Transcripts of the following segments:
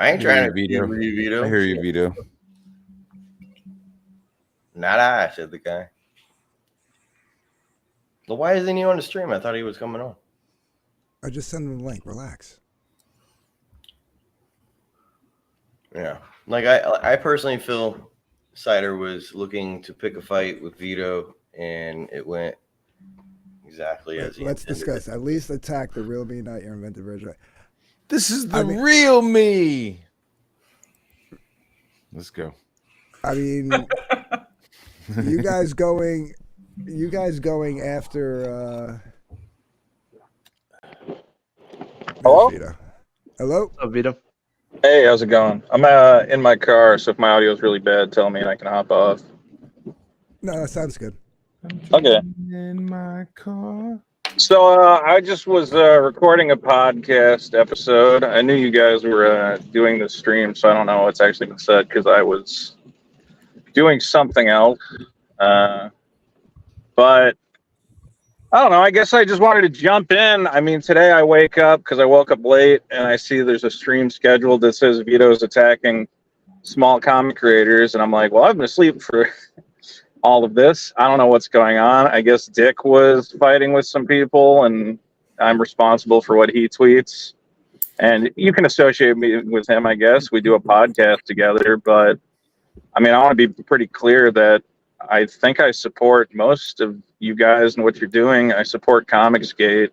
I ain't trying to be Vito. Vito. I hear you, Vito. Not I, said the guy. Well, why isn't he on the stream? I thought he was coming on. I just sent him the link. Relax. Yeah. Like, I personally feel Cider was looking to pick a fight with Vito, and it went exactly as he Let's intended discuss. it. At least attack the real me, not your invented version. This is the real me. Let's go. I mean, you guys going after Hello? Vito. Hello? What's up, Vito? Hey, how's it going? I'm in my car, so if my audio is really bad, tell me and I can hop off. No, that sounds good. Okay. In my car. So I just was recording a podcast episode. I knew you guys were doing this stream, so I don't know what's actually been said because I was doing something else. But I don't know. I guess I just wanted to jump in. I mean, today I wake up because I woke up late and I see there's a stream scheduled that says Vito's attacking small comic creators. And I'm like, well, I've been asleep for all of this. I don't know what's going on. I guess Dick was fighting with some people and I'm responsible for what he tweets. And you can associate me with him, I guess. We do a podcast together. But, I mean, I want to be pretty clear that I think I support most of you guys and what you're doing. I support Comicsgate.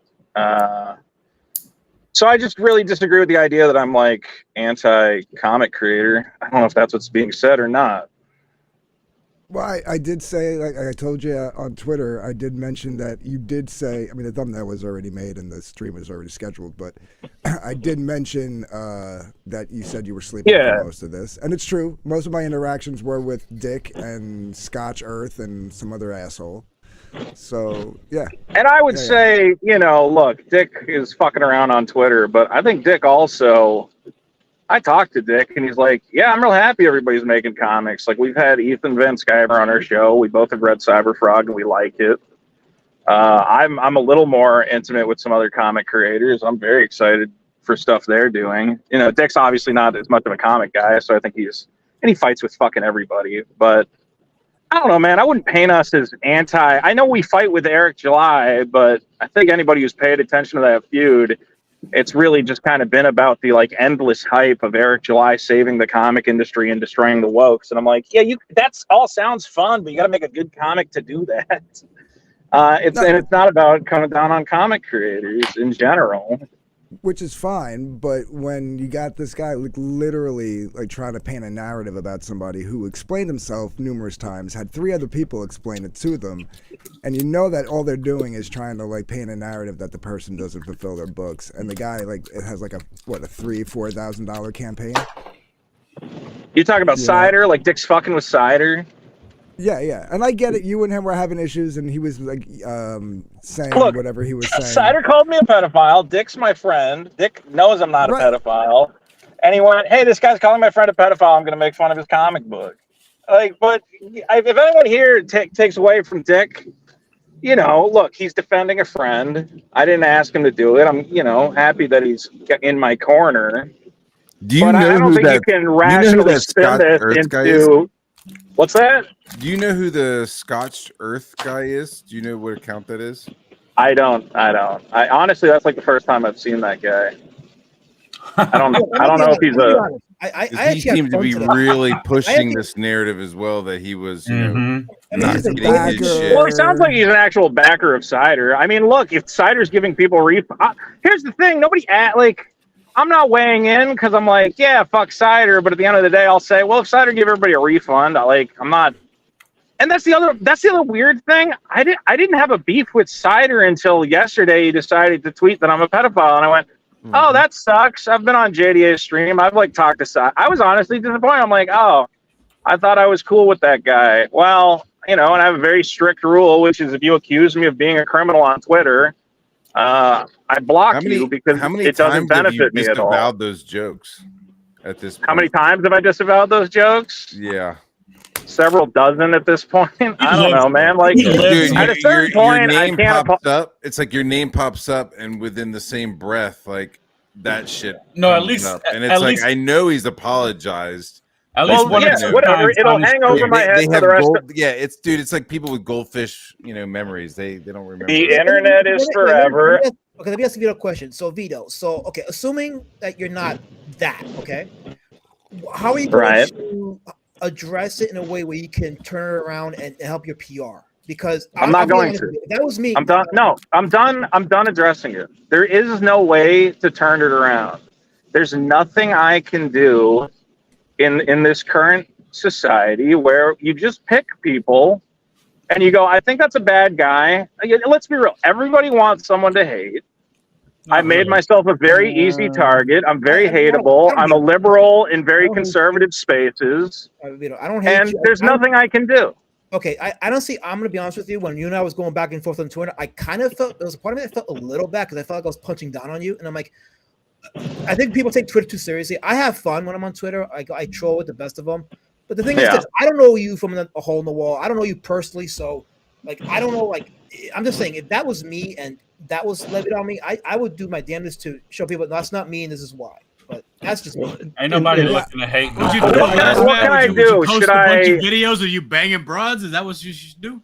So I just really disagree with the idea that I'm like anti-comic creator. I don't know if that's what's being said or not. Well, I did say, like I told you on Twitter, I did mention that you did say, I mean, the thumbnail was already made and the stream was already scheduled, but I did mention that you said you were sleeping for most of this. And it's true. Most of my interactions were with Dick and Scotch Earth and some other asshole. So, yeah. And I would say, you know, look, Dick is fucking around on Twitter, but I think Dick also... I talked to Dick, and he's like, yeah, I'm real happy everybody's making comics. Like, we've had Ethan Van Sciver on our show. We both have read Cyberfrog, and we like it. I'm a little more intimate with some other comic creators. I'm very excited for stuff they're doing. You know, Dick's obviously not as much of a comic guy, so I think he fights with fucking everybody. But I don't know, man. I wouldn't paint us as anti. I know we fight with Eric July, but I think anybody who's paid attention to that feud, it's really just kind of been about the like endless hype of Eric July saving the comic industry and destroying the wokes. And I'm like, yeah, that's all sounds fun, but you got to make a good comic to do that. And it's not about coming down on comic creators in general. Which is fine, but when you got this guy like literally like trying to paint a narrative about somebody who explained himself numerous times, had 3 other people explain it to them, and you know that all they're doing is trying to like paint a narrative that the person doesn't fulfill their books, and the guy like it has like a $3,000-$4,000 campaign. You talking about Cider? Like Dick's fucking with Cider? Yeah, and I get it. You and him were having issues, and he was like saying whatever he was saying. Cider called me a pedophile. Dick's my friend. Dick knows I'm not a pedophile. And he went, hey, this guy's calling my friend a pedophile. I'm going to make fun of his comic book. Like, but if anyone here takes away from Dick, you know, look, he's defending a friend. I didn't ask him to do it. I'm, you know, happy that he's in my corner. Do you know I don't think you can rationally spin this into... What's that? Do you know who the Scotched Earth guy is? Do you know what account that is? I don't. I honestly, that's like the first time I've seen that guy. I don't know if he's he seemed to be really pushing this narrative as well, that he was, you know, not getting his shit. Well, it sounds like he's an actual backer of Cider. I mean, look, if Cider's giving people here's the thing: I'm not weighing in because I'm like, yeah, fuck Cider. But at the end of the day, I'll say, well, if Cider give everybody a refund, I'm not. And that's the other weird thing. I didn't have a beef with Cider until yesterday. He decided to tweet that I'm a pedophile, and I went, oh, that sucks. I've been on JDA's stream. I've talked to Cider. I was honestly disappointed. I'm like, oh, I thought I was cool with that guy. Well, you know, and I have a very strict rule, which is if you accuse me of being a criminal on Twitter, I block you because it doesn't benefit me at all. How many times have you disavowed those jokes at this point? How many times have I disavowed those jokes? Yeah. Several dozen at this point. I don't know, man. Like, dude, at a certain point, your I name can't... pops up. It's like your name pops up, and within the same breath, like, that shit. No, at comes least- up. And at it's like least- I know he's apologized. At least one or two whatever. times It'll on his hang over stream. my head They for have the rest gold, of yeah, it's dude. It's like people with goldfish, memories. They don't remember. the internet is forever. Okay, let me ask Vito a question. So Vito, okay, assuming that you're not that, okay, how are you going to address it in a way where you can turn it around and help your PR? Because I'm not going to. If that was me. I'm done. No, I'm done. I'm done addressing it. There is no way to turn it around. There's nothing I can do in this current society where you just pick people and you go, I think that's a bad guy. Let's be real. Everybody wants someone to hate. I made myself a very easy target. I'm very hateable. I'm a liberal in very conservative spaces. I don't hate and you. there's nothing I can do. Okay, I don't see. I'm gonna be honest with you. When you and I was going back and forth on Twitter, I kind of felt there was a part of me that felt a little bad because I felt like I was punching down on you, and I'm like, I think people take Twitter too seriously. I have fun when I'm on Twitter. I troll with the best of them, but the thing is, that I don't know you from a hole in the wall. I don't know you personally, so like I don't know. Like I'm just saying, if that was me and that was levied on me, I would do my damnedest to show people that's not me and this is why. But that's just me. Ain't nobody looking to hate. What can I do? Would you post Should a bunch I- of videos of you banging broads? Is that what you should do?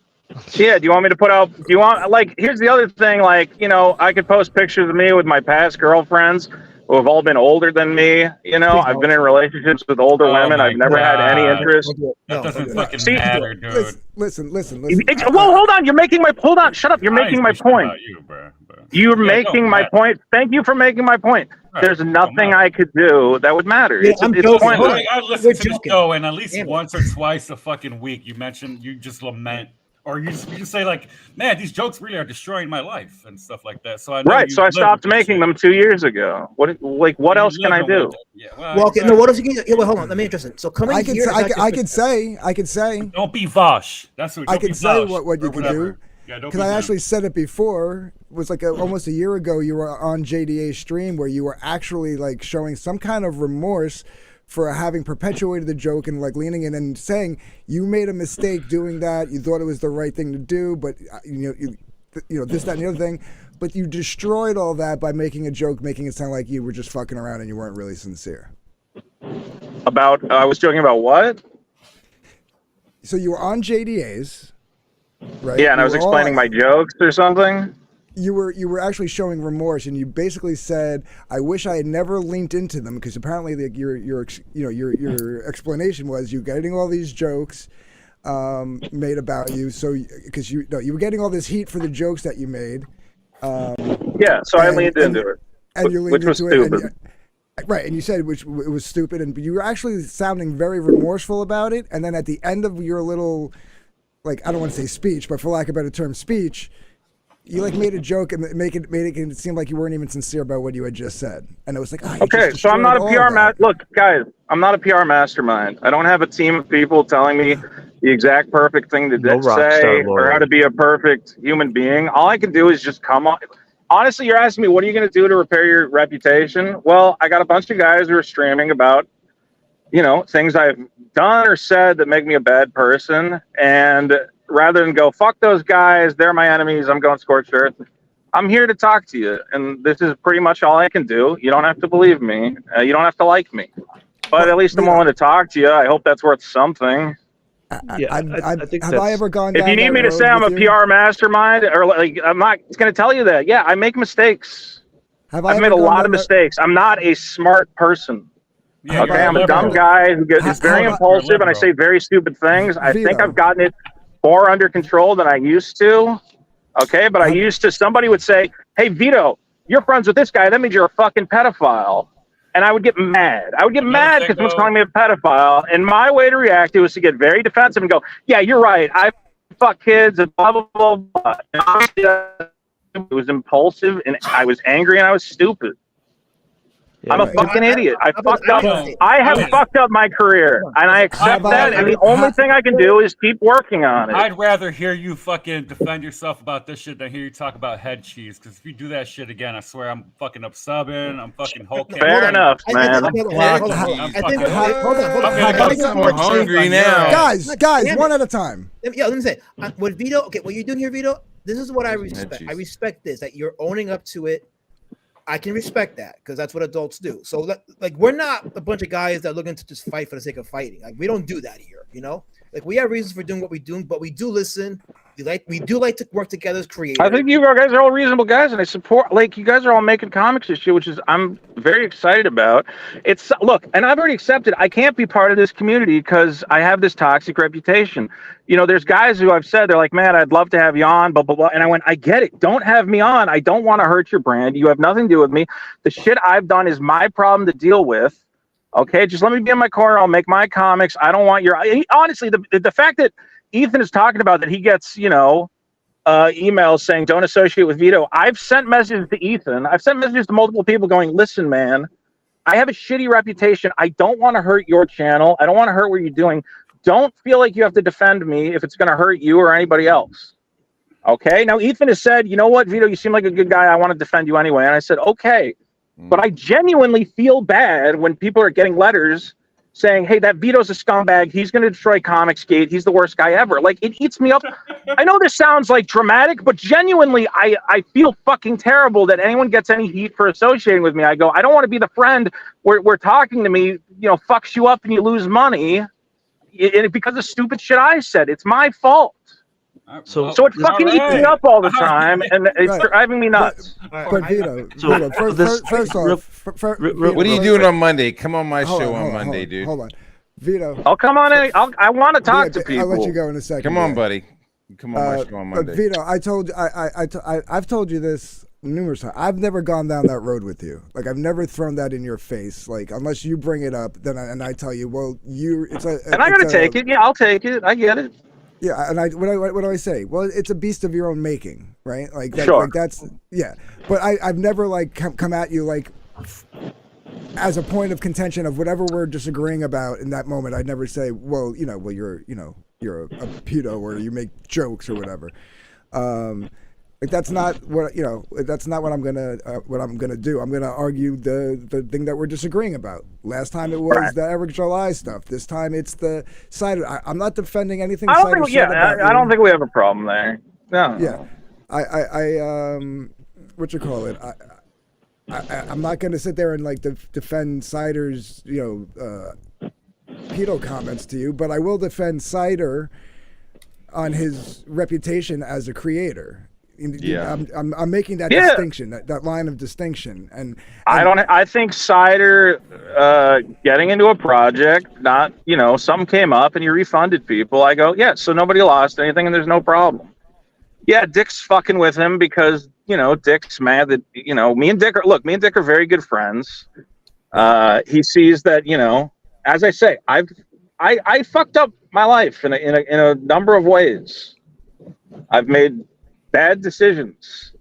Yeah, do you want me to put out, do you want, like, here's the other thing, like, I could post pictures of me with my past girlfriends who have all been older than me, I've been in relationships with older women, I've never had any interest. That doesn't fucking See, matter, dude. Listen. Well, hold on, hold on, shut up, you're I ain't making my bitching point. about you, bro, but- You're Yeah, making don't my matter. point. Thank you for making my point. Right, There's don't nothing matter. I could do that would matter. Yeah, It's I'm it's joking. pointless. I listen We're to the joking. show, and at least Damn it. once or twice a fucking week, you just lament, or you say like, "Man, these jokes really are destroying my life" and stuff like that. So I know Right, you so I live stopped with that making shit. them 2 years ago. What else can I do? Yeah, Well, okay, no. What else you can? Yeah, well, hold on. Let me address it. So coming I could here, say, is not I just- could say, Don't be Vosh. That's what I don't be could say Vosh what you or could whatever. do. Yeah, don't because be I them. actually said it before. It was like almost a year ago. You were on JDA's stream where you were actually like showing some kind of remorse for having perpetuated the joke and like leaning in and saying you made a mistake doing that. You thought it was the right thing to do, but you know this, that, and the other thing. But you destroyed all that by making a joke, making it sound like you were just fucking around and you weren't really sincere. I was joking about what? So you were on JDA's, right? Yeah, and I You was were all- explaining my jokes or something. You were actually showing remorse, and you basically said, "I wish I had never leaned into them," because apparently your explanation was you getting all these jokes made about you, so because you were getting all this heat for the jokes that you made. Yeah, so I leaned into it, and you leaned which was into it, stupid. right? And you said it was stupid, and you were actually sounding very remorseful about it. And then at the end of your little, like, I don't want to say speech, but for lack of a better term, speech. You like made a joke and made it seem like you weren't even sincere about what you had just said, and it was like, Okay, so I'm not a PR Look, guys, I'm not a PR mastermind. I don't have a team of people telling me the exact perfect thing to say or how to be a perfect human being. All I can do is just come on. Honestly, you're asking me, what are you going to do to repair your reputation? Well, I got a bunch of guys who are streaming about, things I've done or said that make me a bad person, and rather than go, fuck those guys, they're my enemies, I'm going scorched earth, I'm here to talk to you. And this is pretty much all I can do. You don't have to believe me. You don't have to like me. But at least I'm willing to talk to you. I hope that's worth something. I think have I ever gone down if you need that me to road say I'm a with you? PR mastermind, or like, I'm not going to tell you that. Yeah, I make mistakes. I've made a lot of mistakes. I'm not a smart person. Yeah, Okay, I'm a dumb guy who is very impulsive, and I say very stupid things. I think Vito. I've gotten it more under control than I used to. Okay, but I used to, somebody would say, hey, Vito, you're friends with this guy. That means you're a fucking pedophile. And I would get mad. I would get mad because someone's calling me a pedophile. And my way to react was to get very defensive and go, yeah, you're right. I fuck kids and blah, blah, blah, blah. And honestly, it was impulsive, and I was angry, and I was stupid. Yeah, I'm a right. fucking idiot. I have fucked up my career, and I accept that. And the only thing I can do is keep working on it. I'd rather hear you fucking defend yourself about this shit than hear you talk about head cheese. Because if you do that shit again, I swear I'm fucking up subbing. I'm fucking hulking. Fair enough, man. We're hungry now. Guys, one at a time. Yeah, let me say, what Vito, okay, what you're doing here, Vito, this is what I respect. I respect this, that you're owning up to it. I can respect that because that's what adults do. So like we're not a bunch of guys that are looking to just fight for the sake of fighting. Like we don't do that here, you know. Like we have reasons for doing what we do, but we do listen. We do like to work together as creators. I think you guys are all reasonable guys, and I support. Like you guys are all making comics this year, which is I'm very excited about. It's look, and I've already accepted I can't be part of this community because I have this toxic reputation. You know, there's guys who I've said they're like, man, I'd love to have you on, blah blah blah, and I went, I get it. Don't have me on. I don't want to hurt your brand. You have nothing to do with me. The shit I've done is my problem to deal with. Okay, just let me be in my corner. I'll make my comics. I don't want your. Honestly, the fact that Ethan is talking about that he gets, you know, emails saying don't associate with Vito. I've sent messages to Ethan. I've sent messages to multiple people going, listen, man, I have a shitty reputation. I don't want to hurt your channel. I don't want to hurt what you're doing. Don't feel like you have to defend me if it's going to hurt you or anybody else. Okay. Now, Ethan has said, you know what, Vito, you seem like a good guy. I want to defend you anyway. And I said, okay. But I genuinely feel bad when people are getting letters saying, hey, that Vito's a scumbag. He's going to destroy Comicsgate. He's the worst guy ever. Like, it eats me up. I know this sounds like dramatic, but genuinely, I feel fucking terrible that anyone gets any heat for associating with me. I go, I don't want to be the friend where talking to me, you know, fucks you up and you lose money because of stupid shit I said. It's my fault. So it fucking eats me up all the time, and it's driving me nuts. But Vito, first off, what are you doing on Monday? Come on my show on Monday, dude. Hold on, Vito. I'll come on. I want to talk to people. I'll let you go in a second. Come on, buddy. Come on my show on Monday. But Vito, I've told you this numerous times. I've never gone down that road with you. Like I've never thrown that in your face. Like unless you bring it up, then I tell you, well, and I'm gonna take it. Yeah, I'll take it. I get it. Yeah, and what do I say? Well, it's a beast of your own making, right? Like, sure. Like that's yeah. But I've never like come at you like as a point of contention of whatever we're disagreeing about in that moment. I'd never say, well, you're a pedo or you make jokes or whatever. Like that's not what That's not what I'm gonna do. I'm gonna argue the thing that we're disagreeing about. Last time it was the Eric July stuff. This time it's the Cider. I'm not defending anything. I don't think we have a problem there. No. Yeah, I what you call it? I'm not gonna sit there and like defend Cider's pedo comments to you, but I will defend Cider on his reputation as a creator. Yeah, I'm making that distinction, that line of distinction, and I think Cider getting into a project, not something came up and you refunded people. I go, yeah, so nobody lost anything and there's no problem. Yeah, Dick's fucking with him because Dick's mad that me and Dick are very good friends. He sees that as I say, I fucked up my life in a number of ways. I've made bad decisions.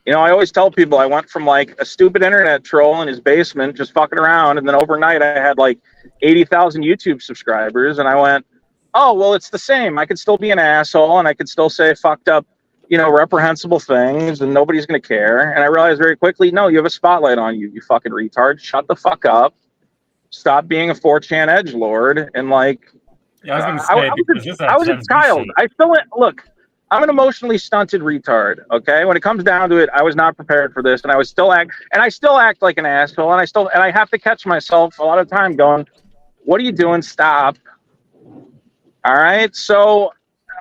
I always tell people I went from like a stupid internet troll in his basement just fucking around, and then overnight I had like 80,000 YouTube subscribers, and I went, oh, well, it's the same. I could still be an asshole and I could still say fucked up, reprehensible things, and nobody's going to care. And I realized very quickly, no, you have a spotlight on you, you fucking retard. Shut the fuck up. Stop being a 4chan edgelord. And like, yeah, I was a child. I still look. I'm an emotionally stunted retard. Okay, when it comes down to it, I was not prepared for this, and I still act like an asshole, and I have to catch myself a lot of time going, "What are you doing? Stop!" All right, so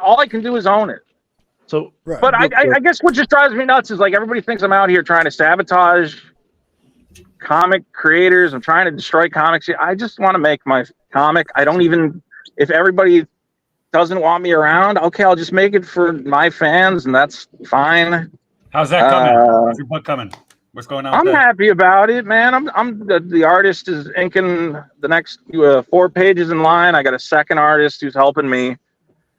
all I can do is own it. So, but I guess what just drives me nuts is like everybody thinks I'm out here trying to sabotage comic creators. I'm trying to destroy comics. I just want to make my comic. I don't even if everybody doesn't want me around, okay, I'll just make it for my fans, and that's fine. How's that coming? How's your book coming? What's going on? I'm happy about it, man. I'm the artist is inking the next 4 pages in line. I got a second artist who's helping me.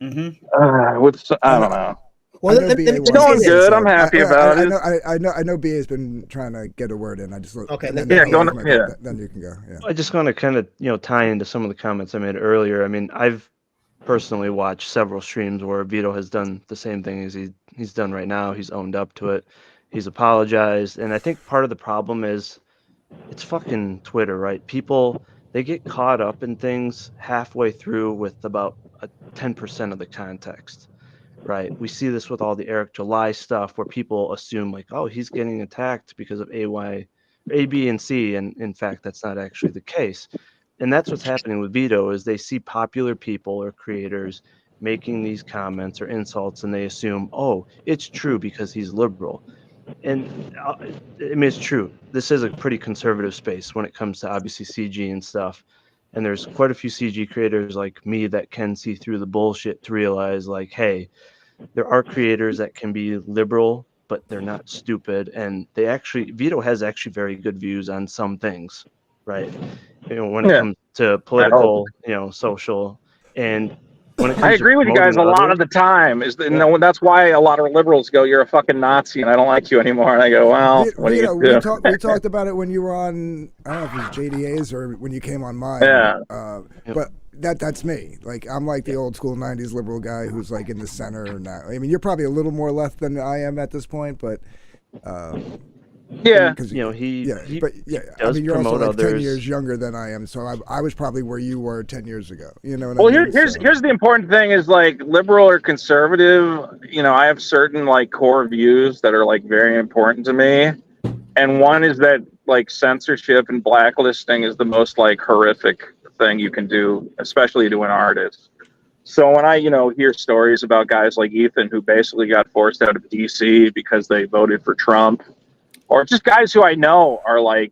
With I don't know. Well, it's going good. I'm happy about it. I know BA's been trying to get a word in. I just okay. Then you can go. Yeah. I just want to kind of tie into some of the comments I made earlier. I mean, I've personally watched several streams where Vito has done the same thing as he's done right now. He's owned up to it. He's apologized. And I think part of the problem is it's fucking Twitter, right? People, they get caught up in things halfway through with about 10% of the context, right? We see this with all the Eric July stuff where people assume like, oh, he's getting attacked because of A, B, and C, and in fact, that's not actually the case. And that's what's happening with Vito is they see popular people or creators making these comments or insults, and they assume, oh, it's true because he's liberal. And I mean, it's true. This is a pretty conservative space when it comes to obviously CG and stuff. And there's quite a few CG creators like me that can see through the bullshit to realize, like, hey, there are creators that can be liberal, but they're not stupid. And they actually, Vito has actually very good views on some things, right? You know, when it comes to political, you know, social, and when it comes I agree to with you guys a lot others, of the time. That's why a lot of liberals go, "You're a fucking Nazi," and I don't like you anymore. And I go, "Well, what do you do?" We talked about it when you were on. I don't know if it was JDA's or when you came on mine. Yeah. But that's me. Like I'm like the old school '90s liberal guy who's like in the center now. I mean, you're probably a little more left than I am at this point, but. Yeah, you know, he I mean, you're also like 10 years younger than I am, so I was probably where you were 10 years ago. You know what I mean? Here's the important thing is like liberal or conservative, you know, I have certain like core views that are like very important to me. And one is that like censorship and blacklisting is the most like horrific thing you can do, especially to an artist. So when I, you know, hear stories about guys like Ethan who basically got forced out of DC because they voted for Trump, or just guys who I know are like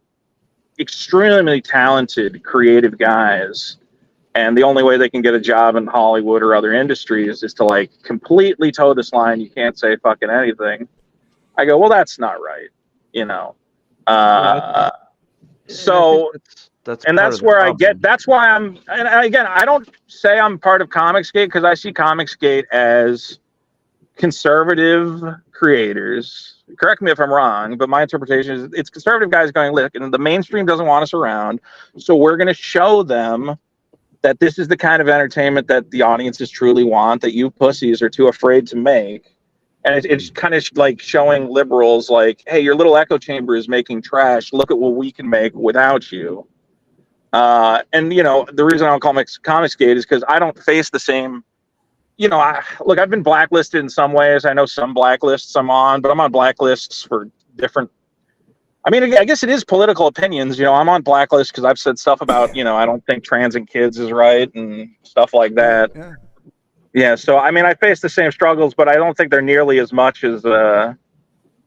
extremely talented, creative guys, and the only way they can get a job in Hollywood or other industries is to like completely toe this line. You can't say fucking anything. I go, well, that's not right, you know. So that's where I get. That's why I'm. And again, I don't say I'm part of Comicsgate because I see Comicsgate as conservative creators. Correct me if I'm wrong, but my interpretation is it's conservative guys going, look, and the mainstream doesn't want us around, so we're going to show them that this is the kind of entertainment that the audiences truly want, that you pussies are too afraid to make. And it's kind of like showing liberals like, hey, your little echo chamber is making trash. Look at what we can make without you. And, you know, the reason I don't call Comicsgate is because I don't face the same. You know, I've been blacklisted in some ways. I know some blacklists I'm on, but I'm on blacklists for different. I mean, I guess it is political opinions. You know, I'm on blacklists because I've said stuff about, you know, I don't think trans and kids is right and stuff like that. Yeah. So, I mean, I face the same struggles, but I don't think they're nearly as much as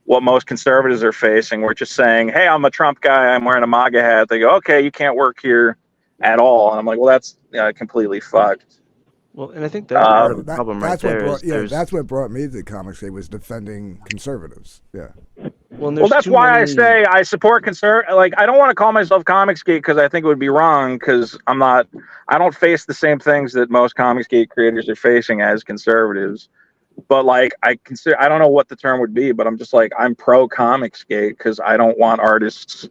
what most conservatives are facing. We're just saying, hey, I'm a Trump guy. I'm wearing a MAGA hat. They go, okay, you can't work here at all. And I'm like, well, that's completely fucked. Well, and I think that's part of the problem that's right what there. that's what brought me to Comicsgate was defending conservatives. Yeah. Well, that's why I say I support Like, I don't want to call myself Comicsgate because I think it would be wrong because I don't face the same things that most Comicsgate creators are facing as conservatives. But like, I don't know what the term would be, but I'm just like, I'm pro Comicsgate because I don't want artists.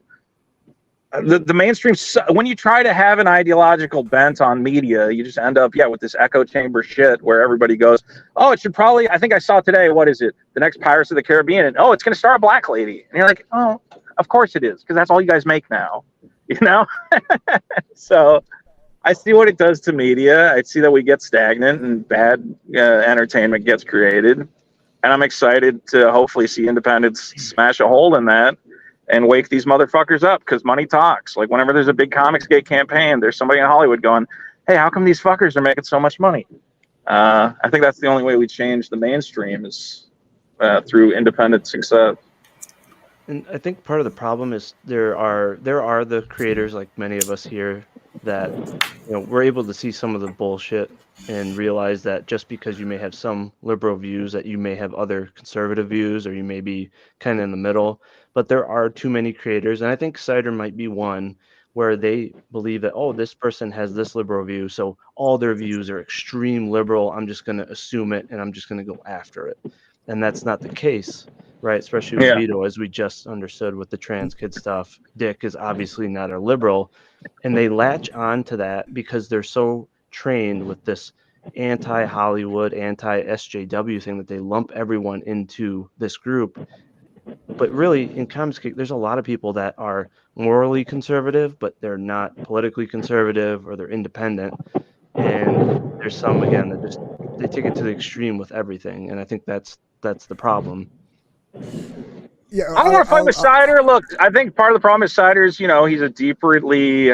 The mainstream, when you try to have an ideological bent on media, you just end up, with this echo chamber shit where everybody goes, oh, it should probably, I think I saw today, what is it? The next Pirates of the Caribbean. And, oh, it's going to star a black lady. And you're like, oh, of course it is. Because that's all you guys make now, you know? So I see what it does to media. I see that we get stagnant and bad entertainment gets created. And I'm excited to hopefully see independents smash a hole in that and wake these motherfuckers up because money talks. Like whenever there's a big Comicsgate campaign, there's somebody in Hollywood going, hey, how come these fuckers are making so much money? I think that's the only way we change the mainstream is through independent success. And I think part of the problem is there are the creators like many of us here that, you know, we're able to see some of the bullshit and realize that just because you may have some liberal views that you may have other conservative views or you may be kind of in the middle. But there are too many creators, and I think Cider might be one where they believe that, oh, this person has this liberal view, so all their views are extreme liberal. I'm just going to assume it, and I'm just going to go after it. And that's not the case, right? Especially with Vito, as we just understood with the trans kid stuff. Dick is obviously not a liberal, and they latch on to that because they're so trained with this anti-Hollywood, anti-SJW thing that they lump everyone into this group. But really, in Comicsgate, there's a lot of people that are morally conservative, but they're not politically conservative or they're independent. And there's some, again, that they take it to the extreme with everything. And I think that's the problem. Yeah, I don't want to fight with Sider. Look, I think part of the problem is Sider is, he's a deeply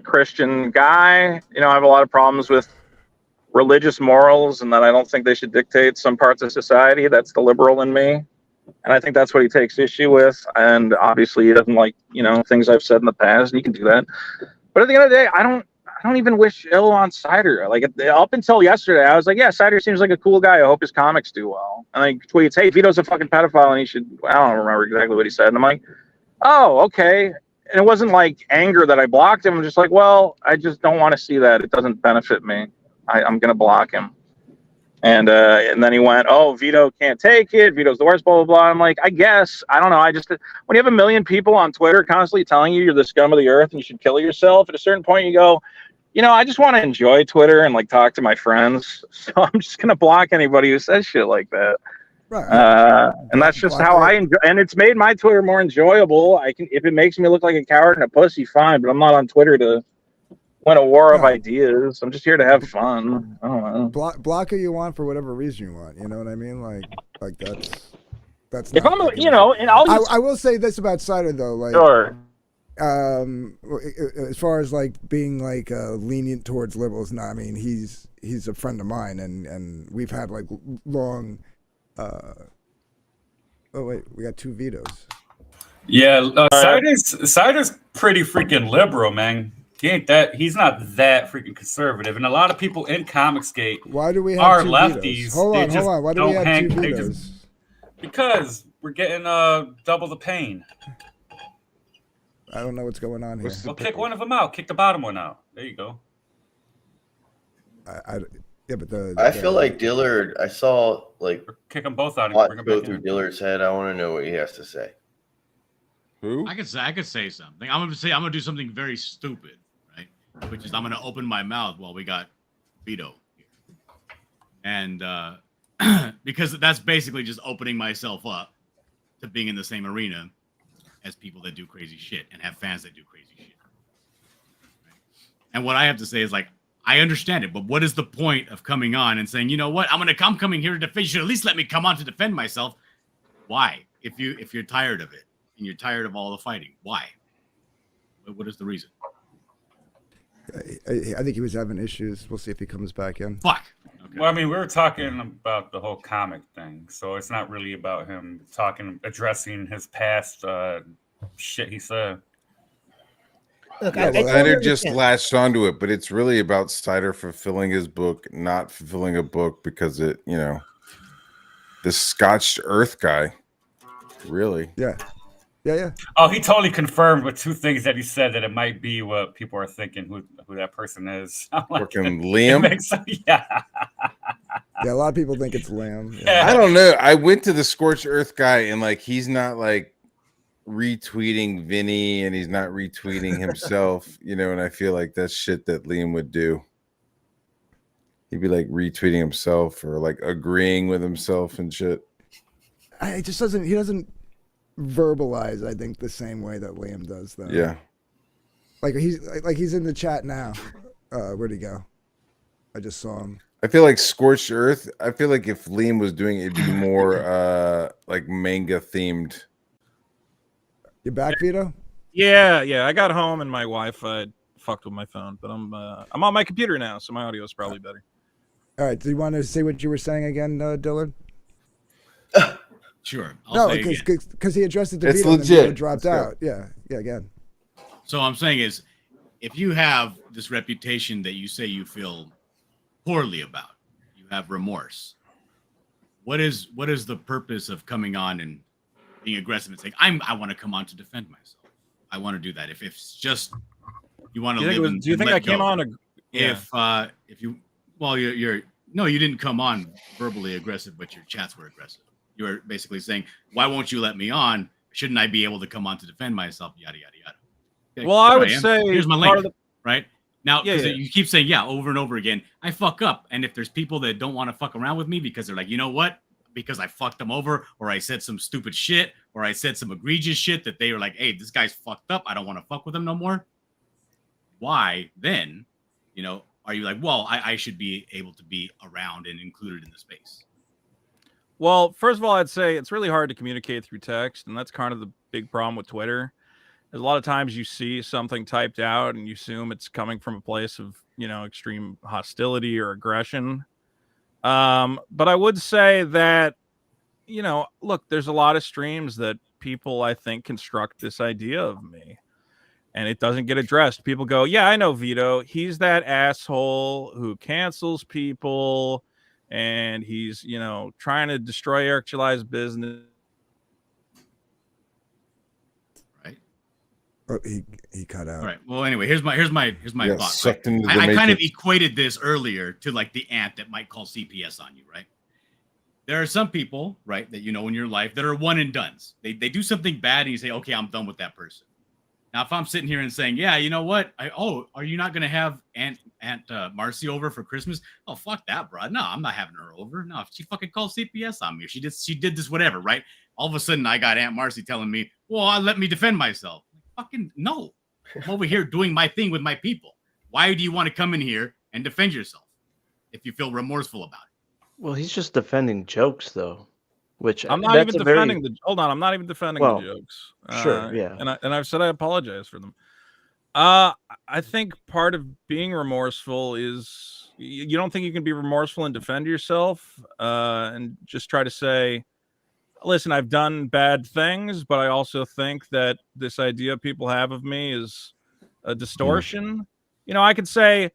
Christian guy. I have a lot of problems with religious morals, and that I don't think they should dictate some parts of society. That's the liberal in me. And I think that's what he takes issue with. And obviously he doesn't like, things I've said in the past, and he can do that. But at the end of the day, I don't even wish ill on Sider. Like up until yesterday, I was like, yeah, Sider seems like a cool guy. I hope his comics do well. And he tweets, hey, Vito's a fucking pedophile and he should, I don't remember exactly what he said. And I'm like, oh, okay. And it wasn't like anger that I blocked him. I'm just like, well, I just don't want to see that. It doesn't benefit me. I'm going to block him. And then he went, oh, Vito can't take it. Vito's the worst, blah, blah, blah. I'm like, I guess. I don't know. When you have a million people on Twitter constantly telling you you're the scum of the earth and you should kill yourself, at a certain point you go, I just want to enjoy Twitter and talk to my friends. So I'm just going to block anybody who says shit like that. Right. And that's just how I enjoy. And it's made my Twitter more enjoyable. If it makes me look like a coward and a pussy, fine. But I'm not on Twitter to win a war of ideas. I'm just here to have fun. I don't know. Block who you want for whatever reason you want. You know what I mean? Like that's. If I'm, and I will say this about Sider though. Sure. As far as being lenient towards liberals, no, I mean he's a friend of mine, and we've had long. Oh wait, we got 2 Vitos. Yeah, Sider's pretty freaking liberal, man. He's not that freaking conservative, and a lot of people in Comicsgate why do we have are 2 lefties. Vetoes? Hold on. Why do we have 2 Vitos? Because we're getting double the pain. I don't know what's going on here. Well, kick one of them out. Kick the bottom one out. There you go. Yeah, but I feel like Dillard. I saw kick them both out. And go through Dillard's head. I want to know what he has to say. Who? I could say something. I'm gonna do something very stupid, right? Which is I'm gonna open my mouth while we got Vito here, and because that's basically just opening myself up to being in the same arena as people that do crazy shit and have fans that do crazy shit. Right? And what I have to say is I understand it, but what is the point of coming on and saying, you know what, I'm coming here to defend? You should at least let me come on to defend myself. Why? If you're tired of it and you're tired of all the fighting, why? What is the reason? I think he was having issues. We'll see if he comes back in. Fuck. Okay. Well, I mean, we were talking about the whole comic thing, so it's not really about him addressing his past shit he said. Look, Sider just latched onto it, but it's really about Sider fulfilling his book, not fulfilling a book because the Scotched Earth guy. Really? Yeah. Oh, he totally confirmed with 2 things that he said that it might be what people are thinking who that person is. Fucking Liam. Yeah. Yeah, a lot of people think it's Lamb. Yeah. I don't know. I went to the Scorched Earth guy, and he's not retweeting Vinny, and he's not retweeting himself, and I feel like that's shit that Liam would do. He'd be retweeting himself or agreeing with himself and shit. He doesn't verbalize, I think, the same way that Liam does though. Yeah. He's in the chat now. Where'd he go? I just saw him. I feel like Scorched Earth, I feel like if Liam was doing it, it'd be more manga themed. You back, Vito? Yeah. I got home and my Wi-Fi fucked with my phone, but I'm on my computer now, so my audio is probably better. All right. Do you want to say what you were saying again, Dillard? Sure. Because he addressed it to It's Vito legit. and Vito dropped out. Yeah, again. So I'm saying is, if you have this reputation that you say you feel poorly about, you have remorse. What is the purpose of coming on and being aggressive and saying, I want to come on to defend myself? I want to do that. If it's just you want to live. Do you think I came on? If you you didn't come on verbally aggressive, but your chats were aggressive. You were basically saying, why won't you let me on? Shouldn't I be able to come on to defend myself? Yada yada yada. Okay, well, I would say here's my link. Right now, you keep saying over and over again, I fuck up, and if there's people that don't want to fuck around with me because they're like, you know what? Because I fucked them over, or I said some stupid shit, or I said some egregious shit that they were like, hey, this guy's fucked up. I don't want to fuck with him no more. Why then, are you like, well, I should be able to be around and included in the space? Well, first of all, I'd say it's really hard to communicate through text, and that's kind of the big problem with Twitter. There's a lot of times you see something typed out and you assume it's coming from a place of, extreme hostility or aggression. But I would say that, look, there's a lot of streams that people, I think, construct this idea of me, and it doesn't get addressed. People go, yeah, I know Vito. He's that asshole who cancels people, and he's, trying to destroy Eric July's business. Oh, he cut out. All right. Well, anyway, here's my Yeah, thought. sucked Right? into the I kind of matrix. equated this earlier to like the ant that might call CPS on you, right? There are some people, right, that you know in your life that are one and dones. They do something bad and you say, okay, I'm done with that person. Now, if I'm sitting here and saying, yeah, you know what? Are you not going to have Aunt Marcy over for Christmas? Oh, fuck that, bro. No, I'm not having her over. No, if she fucking called CPS on me, she did this, whatever, right? All of a sudden, I got Aunt Marcy telling me, well, let me defend myself. Fucking no. I'm over here doing my thing with my people. Why do you want to come in here and defend yourself if you feel remorseful about it? Well, he's just defending jokes, though. Which I'm not even defending Hold on, I'm not even defending the jokes. Sure, yeah. And I've said I apologize for them. I think part of being remorseful is you don't think you can be remorseful and defend yourself, and just try to say, listen, I've done bad things, but I also think that this idea people have of me is a distortion. I could say,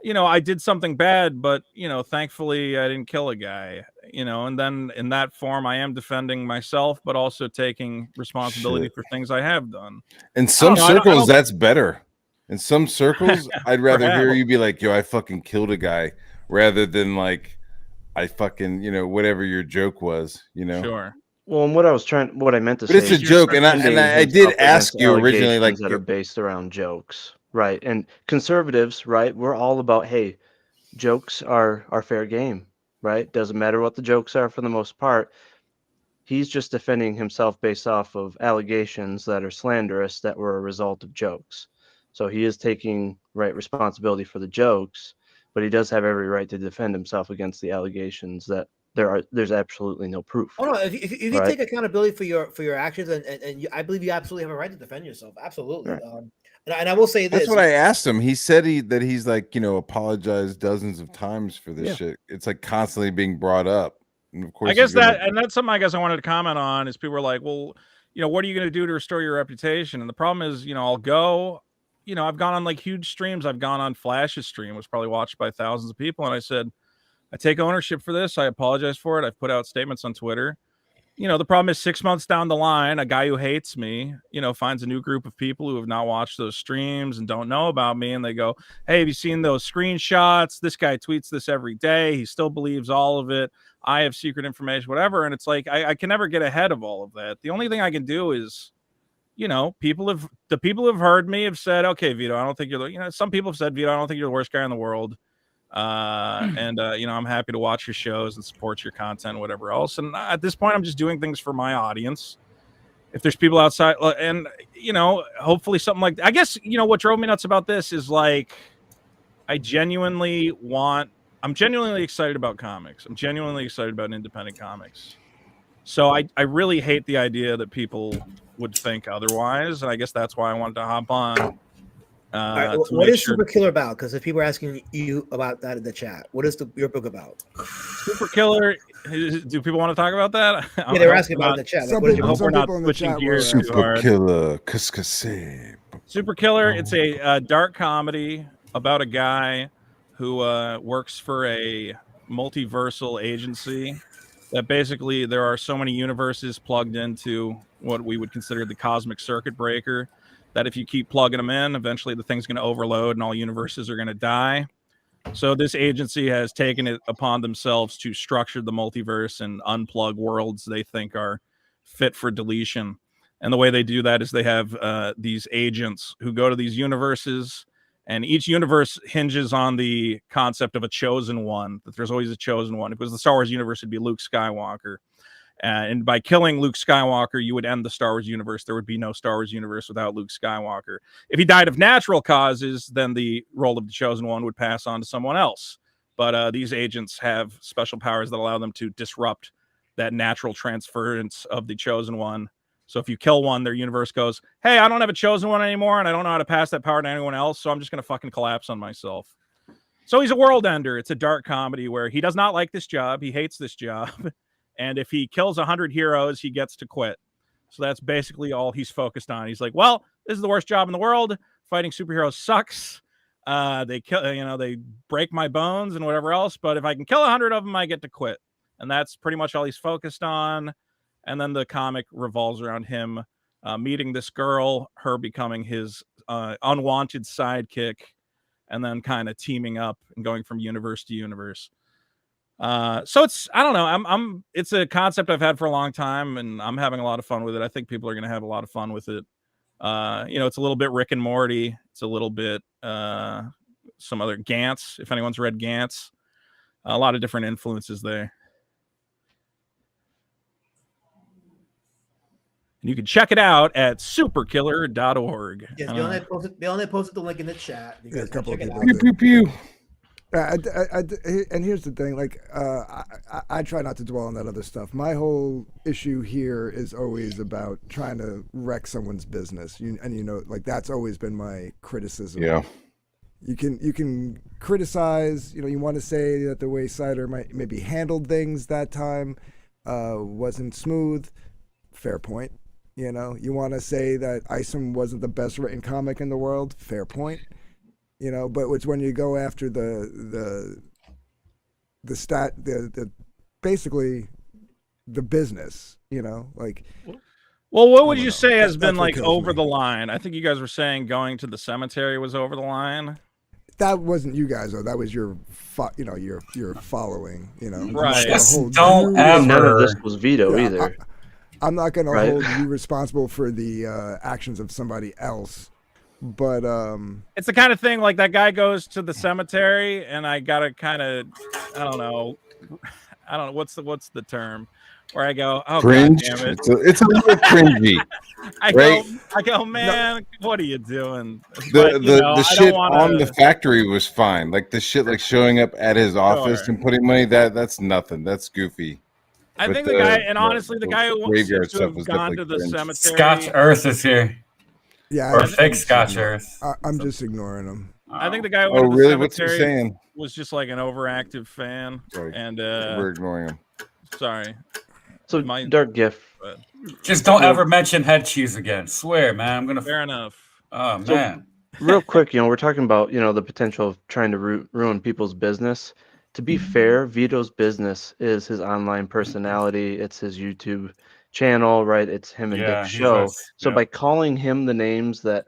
I did something bad, but, thankfully I didn't kill a guy, and then in that form, I am defending myself, but also taking responsibility for things I have done. In some circles, I don't- that's better. In some circles, I'd rather hear you be like, yo, I fucking killed a guy, rather than like, I fucking, whatever your joke was, Sure. Well, and what I meant to say, But it's a joke, and I did ask you originally, like, that are based around jokes, right? And conservatives, right? We're all about, hey, jokes are fair game, right? Doesn't matter what the jokes are for the most part. He's just defending himself based off of allegations that are slanderous that were a result of jokes. So he is taking responsibility for the jokes, but he does have every right to defend himself against the allegations that there's absolutely no proof. Oh no! If you take accountability for your actions, and I believe you absolutely have a right to defend yourself. Absolutely. Right. And I will say this. That's what I asked him. He said that he's like, apologized dozens of times for this shit. It's like constantly being brought up. And of course, I guess that's something I guess I wanted to comment on is people were like, well, what are you going to do to restore your reputation? And the problem is, I'll go, I've gone on like huge streams. I've gone on Flash's stream, was probably watched by thousands of people. And I said, I take ownership for this. I apologize for it. I've put out statements on Twitter. The problem is 6 months down the line, a guy who hates me, finds a new group of people who have not watched those streams and don't know about me. And they go, hey, have you seen those screenshots? This guy tweets this every day. He still believes all of it. I have secret information, whatever. And it's like, I can never get ahead of all of that. The only thing I can do is, the people who have heard me have said, okay, Vito, I don't think you're some people have said, Vito, I don't think you're the worst guy in the world. I'm happy to watch your shows and support your content, whatever else. And at this point, I'm just doing things for my audience. If there's people outside, and hopefully something like, I guess, what drove me nuts about this is like, I'm genuinely excited about comics. I'm genuinely excited about independent comics. So I really hate the idea that people would think otherwise. And I guess that's why I wanted to hop on. Right, what is Super Killer about? Because if people are asking you about that in the chat, what is your book about? Super Killer. Do people want to talk about that? Yeah, they were asking about it in the chat. Some Like, people- We're not in the switching chat were- gears too Super hard. Killer, Kaskase. Super Killer. It's a dark comedy about a guy who works for a multiversal agency that basically there are so many universes plugged into what we would consider the cosmic circuit breaker that if you keep plugging them in, eventually the thing's going to overload and all universes are going to die. So this agency has taken it upon themselves to structure the multiverse and unplug worlds they think are fit for deletion. And the way they do that is they have these agents who go to these universes, and each universe hinges on the concept of a chosen one, that there's always a chosen one. If it was the Star Wars universe, it'd be Luke Skywalker. And by killing Luke Skywalker, you would end the Star Wars universe. There would be no Star Wars universe without Luke Skywalker. If he died of natural causes, then the role of the chosen one would pass on to someone else. But these agents have special powers that allow them to disrupt that natural transference of the chosen one. So if you kill one, their universe goes, hey, I don't have a chosen one anymore, and I don't know how to pass that power to anyone else, so I'm just going to fucking collapse on myself. So he's a world ender. It's a dark comedy where he does not like this job. He hates this job. And if he kills 100 heroes, he gets to quit. So that's basically all he's focused on. He's like, well, this is the worst job in the world. Fighting superheroes sucks. They kill, they break my bones and whatever else. But if I can kill 100 of them, I get to quit. And that's pretty much all he's focused on. And then the comic revolves around him meeting this girl, her becoming his unwanted sidekick, and then kind of teaming up and going from universe to universe. So it's, I don't know. It's a concept I've had for a long time, and I'm having a lot of fun with it. I think people are going to have a lot of fun with it. It's a little bit Rick and Morty. It's a little bit some other Gantz. If anyone's read Gantz, a lot of different influences there. And you can check it out at superkiller.org. Yes, they only posted the link in the chat. You guys a couple check of it people out. Pew, pew. And here's the thing, like, I try not to dwell on that other stuff. My whole issue here is always about trying to wreck someone's business. Like, that's always been my criticism. Yeah. You can criticize, you want to say that the way Cider maybe handled things that time wasn't smooth. Fair point. You want to say that Isom wasn't the best written comic in the world. Fair point. But it's when you go after the basically the business, like. Well, what would you say has That's been what like kills over me. the line? I think you guys were saying going to the cemetery was over the line. That wasn't you guys though. That was your following. Right. Just don't ever. None of this was Vito Yeah, either. I'm not going Right. to hold you responsible for the actions of somebody else. But It's the kind of thing like that guy goes to the cemetery, and I gotta kind of, I don't know what's the term, where I go, oh Cringe. God damn it. It's a little cringy. I right? go, man, what are you doing? The shit on the factory was fine. Like the shit like showing up at his office and putting money, that's nothing. That's goofy. I But think the guy, and honestly, the guy who graveyard seems to stuff have was gone to definitely the cringe. cemetery. Scotch Earth is here. yeah, Or fake Scotch Earth. I'm just ignoring them. I think the guy who Oh, went to the really? What's he cemetery saying? was just like an overactive fan. Sorry. And We're ignoring him. sorry. So my- Dark Gift. Just don't ever mention head cheese again. Swear, man. I'm gonna. Fair enough. Oh So- man. Real quick, we're talking about the potential of trying to ruin people's business. To be fair, Vito's business is his online personality. It's his YouTube channel, right? It's him and Yeah, Dick's he show. does. So Yeah. by calling him the names that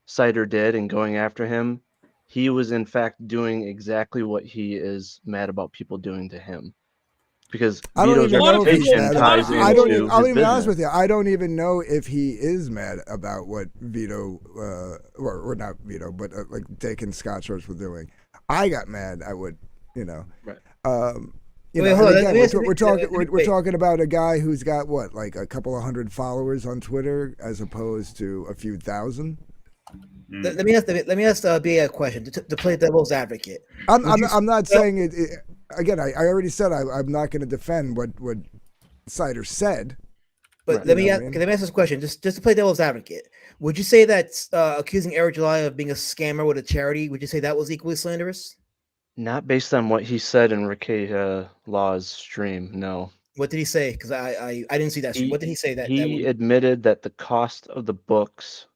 Cider did and going after him, he was in fact doing exactly what he is mad about people doing to him. Because I don't Vito's even know if he's reputation mad. ties into I'll his even be honest business. with you. I don't even know if he is mad about what Vito, or not Vito, but like Dick and Scott Shorts were doing. I got mad at what Right. Wait, hold on, again, let me ask you- we're wait. talking about a guy who's got what, like a couple of hundred followers on Twitter, as opposed to a few thousand. Let me ask B a question to play devil's advocate. I'm not saying it. Again, I already said I'm not going to defend what Cider said. But Right. let me You know ask, what I mean? let me ask this question, just to play devil's advocate. Would you say that accusing Eric July of being a scammer with a charity, would you say that was equally slanderous? Not based on what he said in Ricky Law's stream, no. What did he say? Because I didn't see that. What did he say? That He admitted that the cost of the books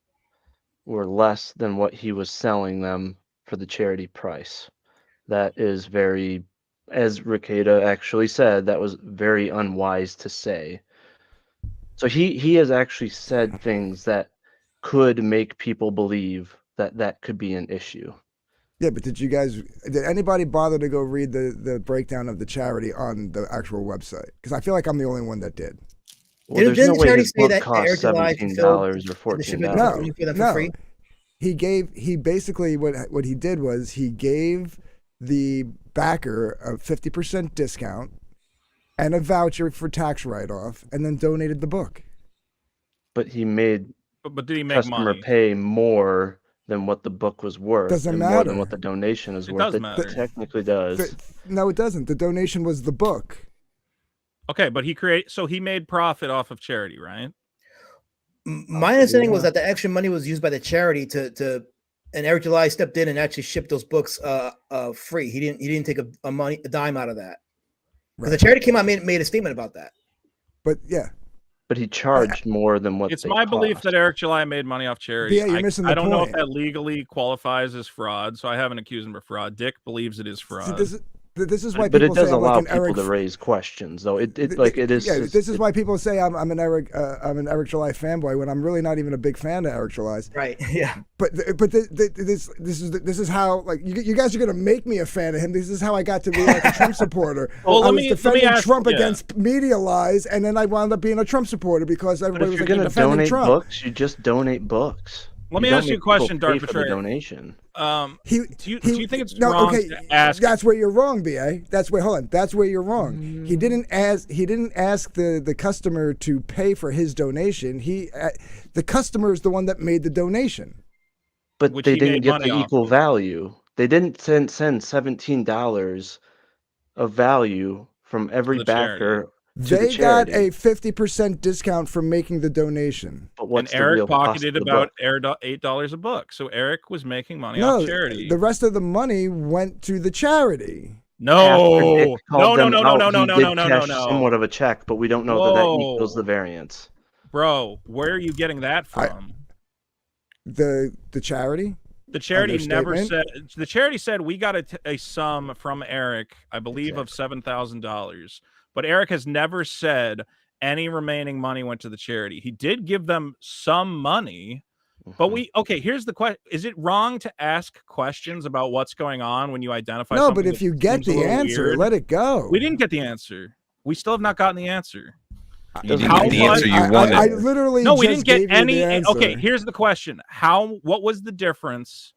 were less than what he was selling them for the charity price. That is very, as Ricada actually said, that was very unwise to say. So he has actually said things that could make people believe that that could be an issue. Yeah, but did anybody bother to go read the breakdown of the charity on the actual website? Because I feel like I'm the only one that did. Well, there's Didn't no the way charity his say book that costs Eric July $17 or the shipment $14. for them No. for free? He basically what he did was he gave the backer a 50% discount and a voucher for tax write-off, and then donated the book. But he made But did he make customer money? pay more than what the book was worth. Doesn't and more matter. than what the donation is It worth. does It matter. technically does. No, it doesn't. The donation was the book. Okay, but he made profit off of charity, right? My understanding was that the extra money was used by the charity to and Eric July stepped in and actually shipped those books free. He didn't take a dime out of that. Because the charity came out and made a statement about that. But yeah. But he charged more than what It's my belief that Eric July made money off charity. Yeah, you're missing the I don't know if point. that legally qualifies as fraud, so I haven't accused him of fraud. Dick believes it is fraud. See, this is why But it people does say I'm allow like an people Eric. to raise questions, though. It is. Yeah, this is why people say I'm an Eric July fanboy when I'm really not even a big fan of Eric July's. Right. Yeah. But this is how, like, you guys are gonna make me a fan of him. This is how I got to be like a Trump supporter. Well, I let was me defending ask- Trump yeah. against media lies, and then I wound up being a Trump supporter because But everybody if was you're like, going to defending donate Trump. books, you just donate books. Let me ask you a question, Dark for the Betrayer. donation. Do you think it's no, wrong okay, to ask? That's where you're wrong, BA. That's where you're wrong. He didn't ask the customer to pay for his donation. The customer is the one that made the donation. But Which they he didn't made get money the off equal of. value. They didn't send $17 of value from every the charity. backer to the They got charity. a 50% discount for making the donation. But what's And the real Eric cost pocketed of the about book? $8 a book. So Eric was making money No, off charity. the rest of the money went to the charity. After Dick No, called them out, he no, did cash somewhat of a check, but we don't know that equals the variance. Bro, where are you getting that from? The charity. The charity their never statement? said. The charity said we got a sum from Eric, I believe, of $7,000. But Eric has never said any remaining money went to the charity. He did give them some money, but here's the question: is it wrong to ask questions about what's going on when you identify? No, something but if that you get seems a the little answer, weird? let it go. We didn't get the answer. We still have not gotten the answer. You didn't How get the answer you much- wanted. I literally No, we just didn't get gave you the any. answer. Okay, here's the question: what was the difference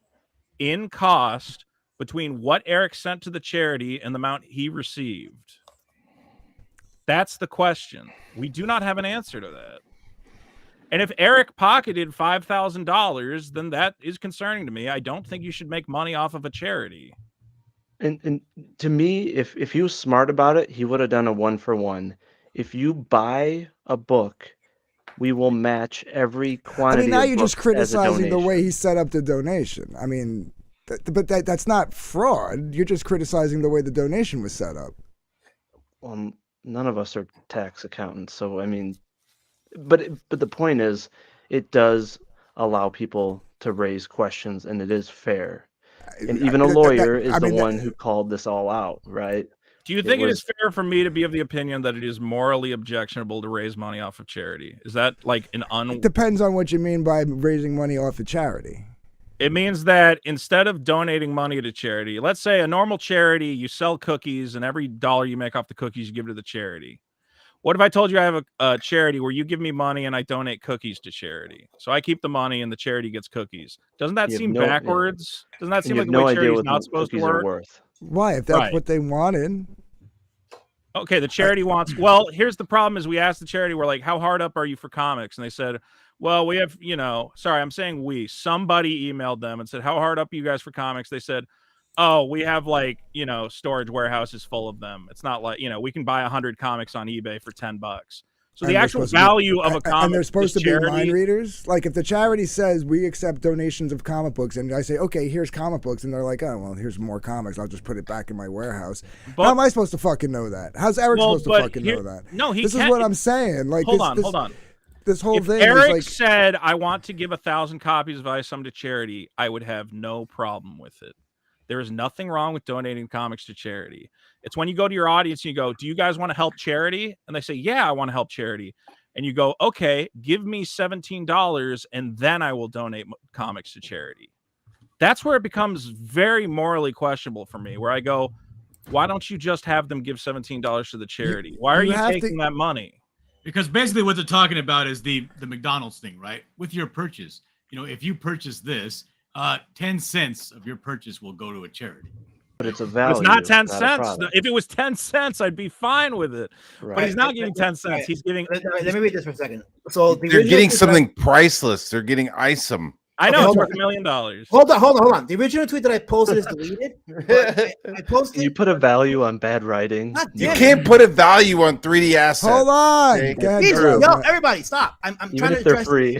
in cost between what Eric sent to the charity and the amount he received? That's the question. We do not have an answer to that. And if Eric pocketed $5,000, then that is concerning to me. I don't think you should make money off of a charity. And to me, if he was smart about it, he would have done a 1-for-1. If you buy a book, we will match every I quantity. mean, now of you're just books as a criticizing the donation. way he set up the donation. I mean, but that's not fraud. You're just criticizing the way the donation was set up. None of us are tax accountants, so I mean, but the point is, it does allow people to raise questions, and it is fair. And even a lawyer is the one who called this all out, right? Do you think it is fair for me to be of the opinion that it is morally objectionable to raise money off of charity? Is that like It depends on what you mean by raising money off of charity. It means that instead of donating money to charity, let's say a normal charity, you sell cookies and every dollar you make off the cookies, you give to the charity. What if I told you I have a charity where you give me money and I donate cookies to charity? So I keep the money and the charity gets cookies. Doesn't that seem backwards? Doesn't that seem like the way charity is not supposed to work? Why? If that's what they wanted. Okay, the charity wants. Well, here's the problem: is we asked the charity, we're like, "How hard up are you for comics?" And they said, "Well, we have, sorry, I'm saying we. Somebody emailed them and said, "How hard up are you guys for comics?" They said, "Oh, we have storage warehouses full of them. It's not like we can buy 100 comics on eBay for $10." So the actual value of a comic, and they're supposed to be charity, mind readers. Like if the charity says we accept donations of comic books, and I say, okay, here's comic books, and they're like, oh well, here's more comics. I'll just put it back in my warehouse. How am I supposed to fucking know that? How's Eric supposed to fucking know that? No, this is what I'm saying. Like, hold on. This whole thing. Eric is said, "I want to give 1,000 copies of I Some to charity," I would have no problem with it. There is nothing wrong with donating comics to charity. It's when you go to your audience and you go, "Do you guys want to help charity?" And they say, "Yeah, I want to help charity." And you go, "Okay, give me $17 and then I will donate comics to charity." That's where it becomes very morally questionable for me, where I go, why don't you just have them give $17 to the charity? Why are you taking that money? Because basically what they're talking about is the McDonald's thing, right? With your purchase, if you purchase this, 10 cents of your purchase will go to a charity. But it's a value. It's not 10 not a cents. product. If it was 10 cents, I'd be fine with it. Right. But he's not giving 10 cents. He's giving. Let me read this for a second. So They're getting something priceless. They're getting isom. I know Okay, it's hold worth on. $1 million. Hold on. The original tweet that I posted is deleted. But I posted. You put a value on bad writing. God You damn it. can't put a value on 3D assets. Hold on. Okay. Go ahead, Jesus, Joe. yo, everybody, stop. I'm Even trying to if they're address. free.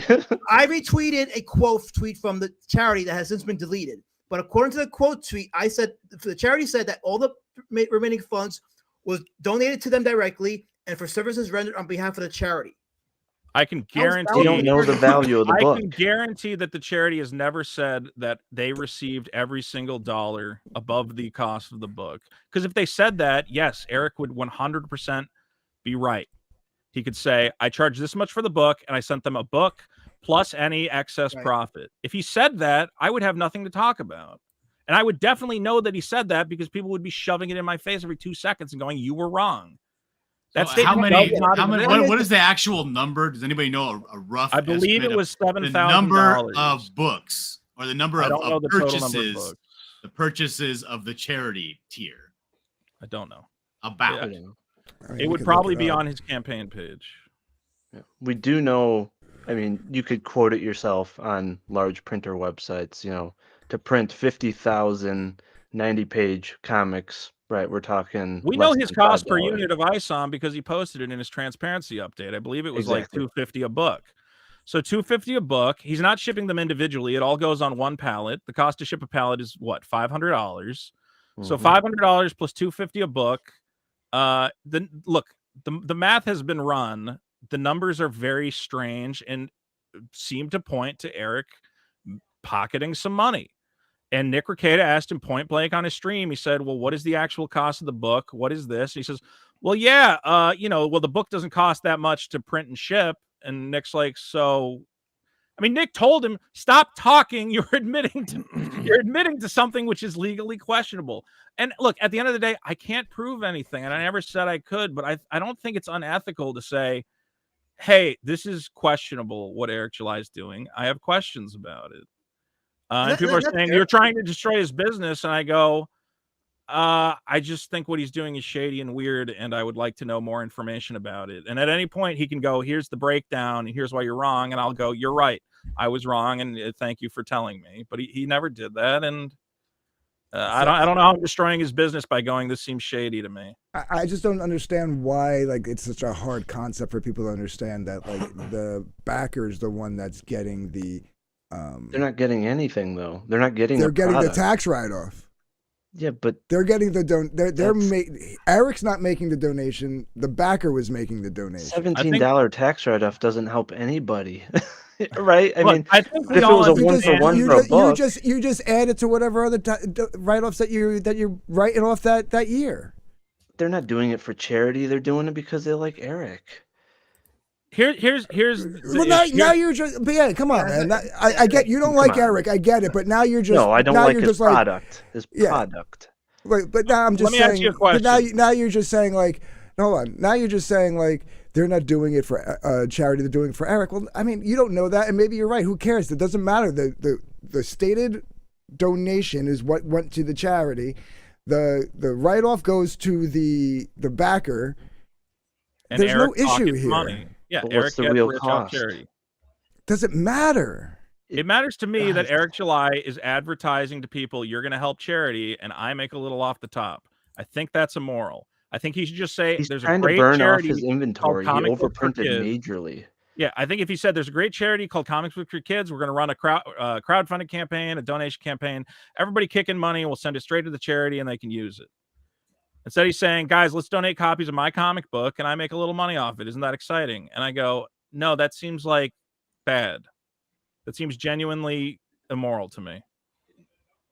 I retweeted a quote tweet from the charity that has since been deleted. But according to the quote tweet, I said the charity said that all the remaining funds was donated to them directly and for services rendered on behalf of the charity. I can guarantee You don't know the value of the I book. can guarantee that the charity has never said that they received every single dollar above the cost of the book. Because if they said that, yes, Eric would 100% be right. He could say, I charged this much for the book, and I sent them a book plus any excess profit. If he said that, I would have nothing to talk about. And I would definitely know that he said that because people would be shoving it in my face every 2 seconds and going, you were wrong. So what is the actual number? Does anybody know a rough? I believe it was $7,000. The number of books or the number of purchases. The purchases of the charity tier. I don't know. About. Yeah. It would probably be on his campaign page. Yeah. We do know. I mean, you could quote it yourself on large printer websites. You know, to print 50,000 90-page comics. Right, we're talking. We know his cost per unit of ISOM because he posted it in his transparency update. I believe it was like $250 a book. So $250 a book. He's not shipping them individually. It all goes on one pallet. The cost to ship a pallet is what, $500. So $500 plus $250 a book. The math has been run. The numbers are very strange and seem to point to Eric pocketing some money. And Nick Rekieta asked him point blank on his stream. He said, well, what is the actual cost of the book? What is this? He says, well, yeah, the book doesn't cost that much to print and ship. And Nick's like, so, I mean, Nick told him, stop talking. You're admitting to something which is legally questionable. And look, at the end of the day, I can't prove anything. And I never said I could, but I don't think it's unethical to say, hey, this is questionable what Eric July is doing. I have questions about it. And people are saying you're trying to destroy his business. And I go, I just think what he's doing is shady and weird. And I would like to know more information about it. And at any point he can go, here's the breakdown. And here's why you're wrong. And I'll go, you're right. I was wrong. And thank you for telling me. But he never did that. And I don't know how I'm destroying his business by going, this seems shady to me. I just don't understand why it's such a hard concept for people to understand that the backer is the one that's getting the they're not getting anything though. They're not getting. They're getting the tax write-off. Yeah, but they're getting the Eric's not making the donation. The backer was making the donation. $17 tax write-off doesn't help anybody, right? I mean, I think if it was a 1-for-1 for a book, you just add it to whatever other write-offs that you're writing off that year. They're not doing it for charity. They're doing it because they like Eric. Here's now you're just, but yeah, come on, man. I get you don't like Eric, I get it, but now you're just no, I don't like his product. Product. Wait, but now I'm just saying. Let me ask you a question. But now you're just saying hold on. Now you're just saying they're not doing it for charity, they're doing it for Eric. Well, I mean, you don't know that, and maybe you're right. Who cares? It doesn't matter. The stated donation is what went to the charity. The write-off goes to the backer. And There's Eric no issue here. Money. Yeah, but Eric what's the gets real rich cost? off charity. Does it matter? It matters to me that Eric July is advertising to people, you're going to help charity, and I make a little off the top. I think that's immoral. I think he should just say there's a great burn charity off his inventory. He overprinted majorly. Yeah, I think if he said there's a great charity called Comics Book for Kids, we're going to run a crowdfunding campaign, a donation campaign. Everybody kick in money, we'll send it straight to the charity, and they can use it. Instead, he's saying, guys, let's donate copies of my comic book, and I make a little money off it. Isn't that exciting? And I go, no, that seems like bad. That seems genuinely immoral to me.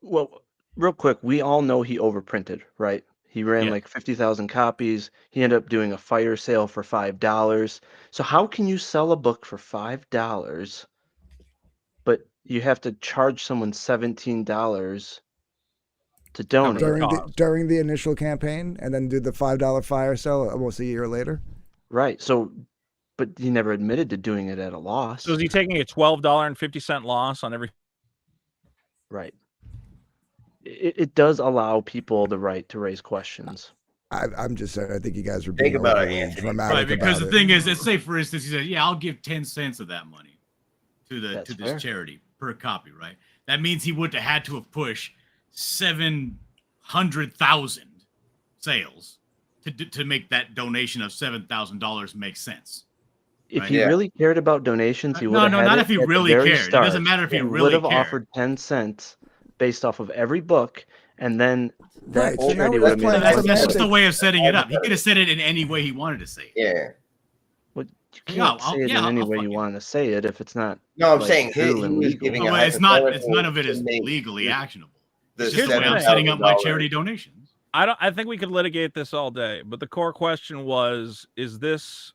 Well, real quick, we all know he overprinted, right? He ran like 50,000 copies. He ended up doing a fire sale for $5. So how can you sell a book for $5, but you have to charge someone $17 to donate during the initial campaign, and then do the $5 fire sale almost a year later? Right. So, but he never admitted to doing it at a loss. So is he taking a $12.50 loss on every? Right. It does allow people the right to raise questions. I'm just saying, I think you guys are being dramatic right, because about the thing is, let's say for instance, he said, "Yeah, I'll give 10 cents of that money to this charity." per copy, right? That means he would have had to have pushed 700,000 sales to make that donation of $7,000 make sense. If Right. he Yeah. really cared about donations, he would No, have no, had not it if he at the really very cared. It start. doesn't matter if he and really would have cared. offered 10 cents based off of every book, and then that Right, so now charity we're would have playing made That's semantics. just the way of setting it up. He could have said it in any way he wanted to say it. Yeah. Well, you Yeah, can't say it in any I'll way you fucking- want to say it if it's not. No, I'm like, saying he true and was legal. giving No, a but it's not. hypothetical None of it is to make legally actionable. the It's just the way I'm $7,000 setting up my charity donations. I think we could litigate this all day, but the core question was, is this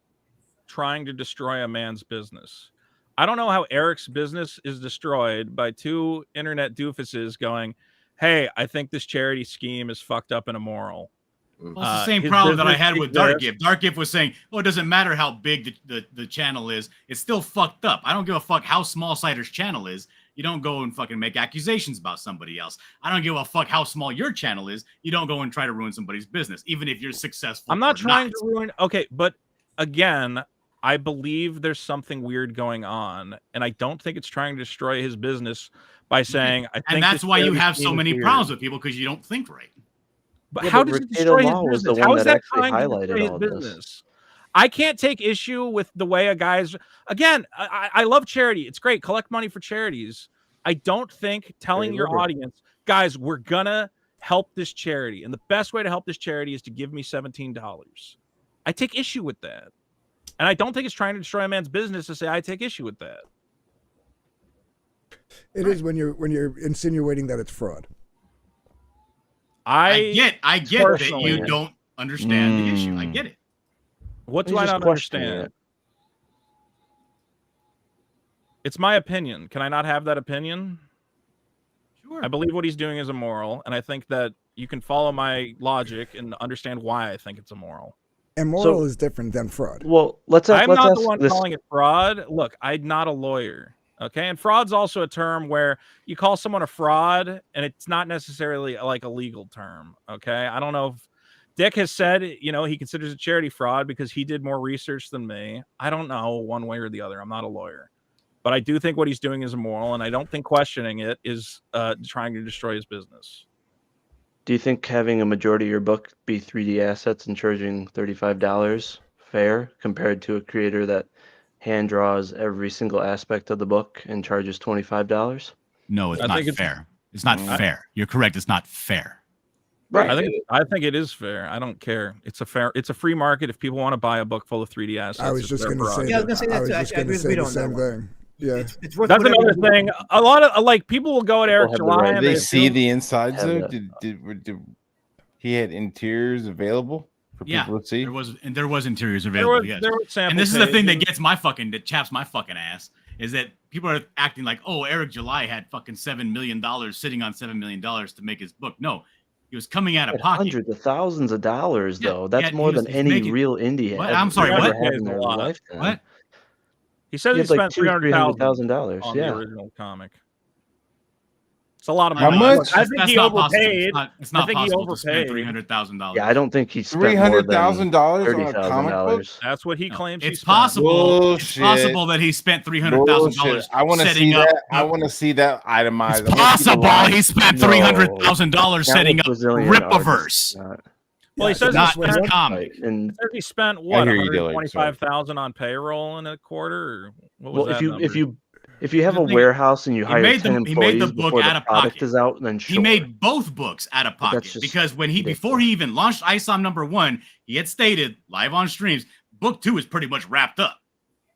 trying to destroy a man's business? I don't know how Eric's business is destroyed by two internet doofuses going, hey, I think this charity scheme is fucked up and immoral. Well, it's the same his problem that I business had with exists. DarkGift. DarkGift was saying, "Oh, it doesn't matter how big the channel is; it's still fucked up. I don't give a fuck how small Cider's channel is. You don't go and fucking make accusations about somebody else. I don't give a fuck how small your channel is. You don't go and try to ruin somebody's business, even if you're successful. I'm not or trying to ruin. Okay, but again, I believe there's something weird going on, and I don't think it's trying to destroy his business by saying. I think And that's this why you charity have so scheme is many weird. problems with people because you don't think right. But Yeah, how but does it Ricardo destroy his Law was the business? one How is that that actually trying to highlighted destroy his all this. business? I can't take issue with the way a guy's. Again, I love charity. It's great. Collect money for charities. I don't think telling Very your liberal. audience, guys, we're gonna help this charity, and the best way to help this charity is to give me $17. I take issue with that, and I don't think it's trying to destroy a man's business to say I take issue with that. It is when you're insinuating that it's fraud. I get that personally- you don't understand the issue. I get it. What do He's I just not questioning understand? it. It's my opinion. Can I not have that opinion? Sure. I believe what he's doing is immoral, and I think that you can follow my logic and understand why I think it's immoral. Immoral is different than fraud. Well, I'm let's not ask the one this. calling it fraud. Look, I'm not a lawyer. Okay. And fraud's also a term where you call someone a fraud and it's not necessarily like a legal term. Okay. I don't know if Dick has said, he considers it charity fraud because he did more research than me. I don't know one way or the other. I'm not a lawyer. But I do think what he's doing is immoral, and I don't think questioning it is trying to destroy his business. Do you think having a majority of your book be 3D assets and charging $35 fair compared to a creator that hand draws every single aspect of the book and charges $25? No, it's I not think it's- fair. It's not fair. You're correct. It's not fair. Right. I think it is fair. I don't care. It's a free market. If people want to buy a book full of 3D assets, I was it's just their going to say prerogative. Yeah, I was gonna say that I was too. just Actually, I going to agree with say Vito the on that same one. thing. Yeah. It's worth That's whatever another you- thing. A lot of people will go at Eric have the July right- and They They see do the insides have though. that. Did he had interiors available for Yeah, people to see? there was interiors there available. were, Yes. there were sample And this is the thing that pages. gets that chaps my fucking ass is that people are acting like, oh, Eric July had fucking $7 million sitting on $7 million to make his book. No, he was coming out of At pocket. hundreds of thousands of dollars, Yeah, though. That's yeah, more he was- than he's any making- real indie What? ever- I'm sorry, ever what? had in Pays a their lot. lifetime. What? He says he He has like spent $300,000 $300,000. on the Yeah. original comic. It's a lot of How money. much? Look, I think That's he not possible. overpaid. It's not I think he possible to spend overpaid. $300,000. Yeah, I don't think he spent more than $300,000 on a comic book. $30,000. That's what he No, claims. he it's spent. possible. Bullshit. It's possible that he spent $300,000 Bullshit. I want to see setting up. that. I want to see that itemized. It's I wanna see the possible line. he spent No. $300,000 setting Not up with Brazilian Ripaverse. artists, not- Well, he says Not he his spent, comic. And he says he spent what, hear you, Dillard, 125,000 on payroll in a quarter? Or what was well, that if you have The a thing- warehouse and you he hire made 10 he made the employees book before out the of product pocket. is out, then sure. He made both books out of But that's pocket just because before ridiculous. he even launched ISOM #1, he had stated live on streams, book 2 is pretty much wrapped up.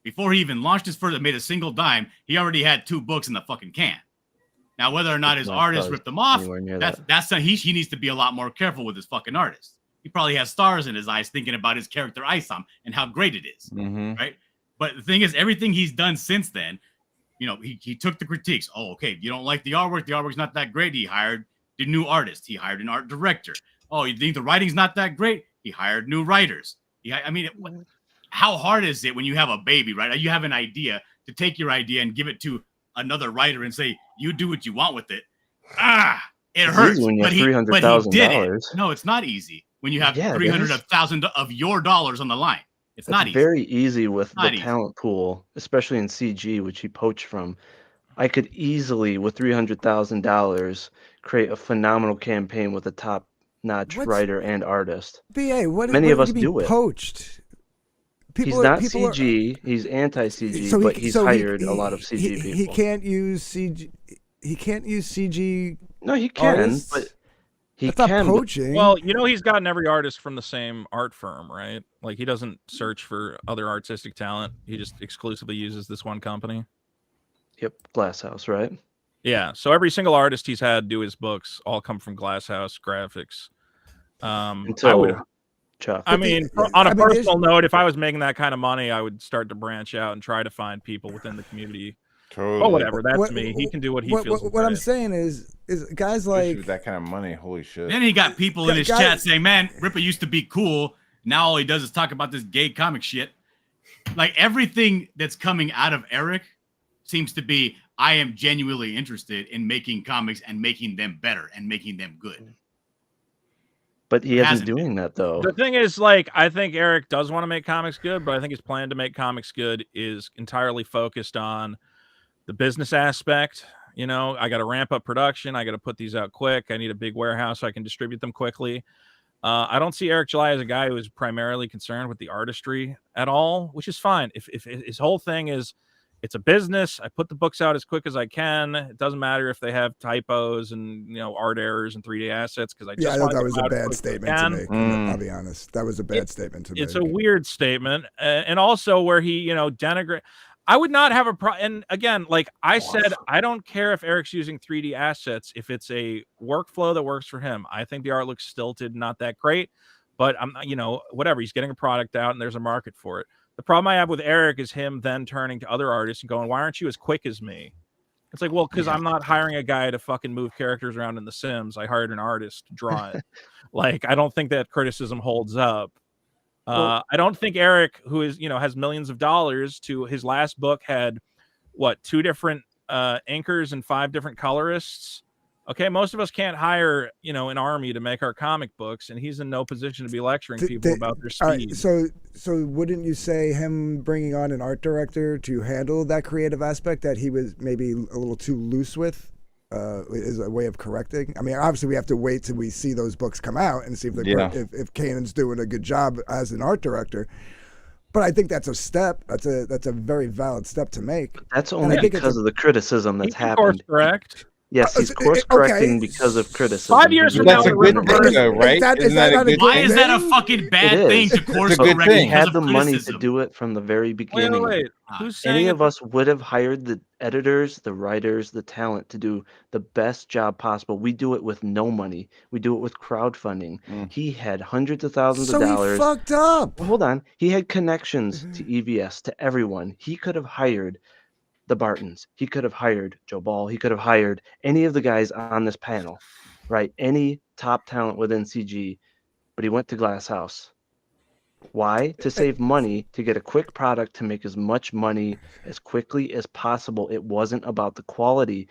Before he even launched his first, made a single dime, he already had 2 books in the fucking can. Now, whether or not his Not artist close ripped them off, anywhere near that's he needs to be a lot more careful with his fucking artist. He probably has stars in his eyes thinking about his character ISOM and how great it is. Mhm. Right? But the thing is, everything he's done since then, he took the critiques. Oh, okay, you don't like the artwork's not that great. He hired the new artist. He hired an art director. Oh, you think the writing's not that great? He hired new writers. How hard is it when you have a baby, right? You have an idea to take your idea and give it to another writer and say, you do what you want with it. It It's hurts. easy when you have but he did it. $300,000. No, it's not easy when you have Yeah, it 300,000 of your dollars on the line. It's not easy. Very easy with Not the easy. talent pool, especially in CG, which he poached from. I could easily, with $300,000, create a phenomenal campaign with a top-notch What's- writer and artist. BA, Many of us do you mean do it. poached? He's not CG. He's anti-CG, So but he's hired a lot of CG people. He can't use CG. He can't use CG. No, he can, artists? but he That's not can. But poaching. Well, you know, he's gotten every artist from the same art firm, right? Like, he doesn't search for other artistic talent. He just exclusively uses this one company. Yep, Glasshouse, right? Yeah. So every single artist he's had do his books all come from Glasshouse Graphics. Until Chuck. I mean, on a personal note, if I was making that kind of money, I would start to branch out and try to find people within the community. Totally. Oh, whatever. That's me. He can do what he feels. What I'm saying is guys Especially like with that kind of money. Holy shit. Then he got people in his Guys- chat saying, "Man, Ripper used to be cool. Now all he does is talk about this gay comic shit." Like everything that's coming out of Eric seems to be, I am genuinely interested in making comics and making them better and making them good. But he Hasn't isn't doing that though. The thing is, like, I think Eric does want to make comics good, but I think his plan to make comics good is entirely focused on the business aspect. You know, I got to ramp up production. I got to put these out quick. I need a big warehouse so I can distribute them quickly. I don't see Eric July as a guy who is primarily concerned with the artistry at all, which is fine. If his whole thing is, it's a business, I put the books out as quick as I can. It doesn't matter if they have typos and, you know, art errors and 3D assets, because I just I thought want that them was a out as bad quick as I statement to can. make. I'll be honest. That was a bad statement to make. It's a weird statement, and also where he, you know, denigrate. I would not have a problem. And again, like I said, I don't care if Eric's using 3D assets if it's a workflow that works for him. I think the art looks stilted, not that great, but I'm, you know, whatever. He's getting a product out, and there's a market for it. The problem I have with Eric is him then turning to other artists and going, "Why aren't you as quick as me?" It's like, well, because I'm not hiring a guy to fucking move characters around in The Sims. I hired an artist to draw it. Like, I don't think that criticism holds up. I don't think Eric, who is, you know, has millions of dollars, to his last book had what, 2 different inkers and 5 different colorists. Okay, most of us can't hire, you know, an army to make our comic books, and he's in no position to be lecturing people about their All right, speed. so wouldn't you say him bringing on an art director to handle that creative aspect that he was maybe a little too loose with is a way of correcting? I mean, obviously we have to wait till we see those books come out and see if if Kanan's doing a good job as an art director. But I think that's a step. That's a very valid step to make. That's only because of the criticism that's happened. Correct. Yes, he's course correcting because of criticism. 5 years from now, That's a good thing, though, right? Isn't that a good Why thing? is that a fucking bad thing to course It's a good correct? thing. He had because the of money to criticism? do it from the very beginning. Wait. Who's saying Any it? of us would have hired the editors, the writers, the talent to do the best job possible. We do it with no money. We do it with crowdfunding. He had hundreds of thousands of dollars. So he fucked up. Hold on. He had connections to EVS, to everyone. He could have hired the Bartons. He could have hired Joe Ball. He could have hired any of the guys on this panel, right? Any top talent within CG, but he went to Glasshouse. Why? To save money, to get a quick product, to make as much money as quickly as possible. It wasn't about the quality.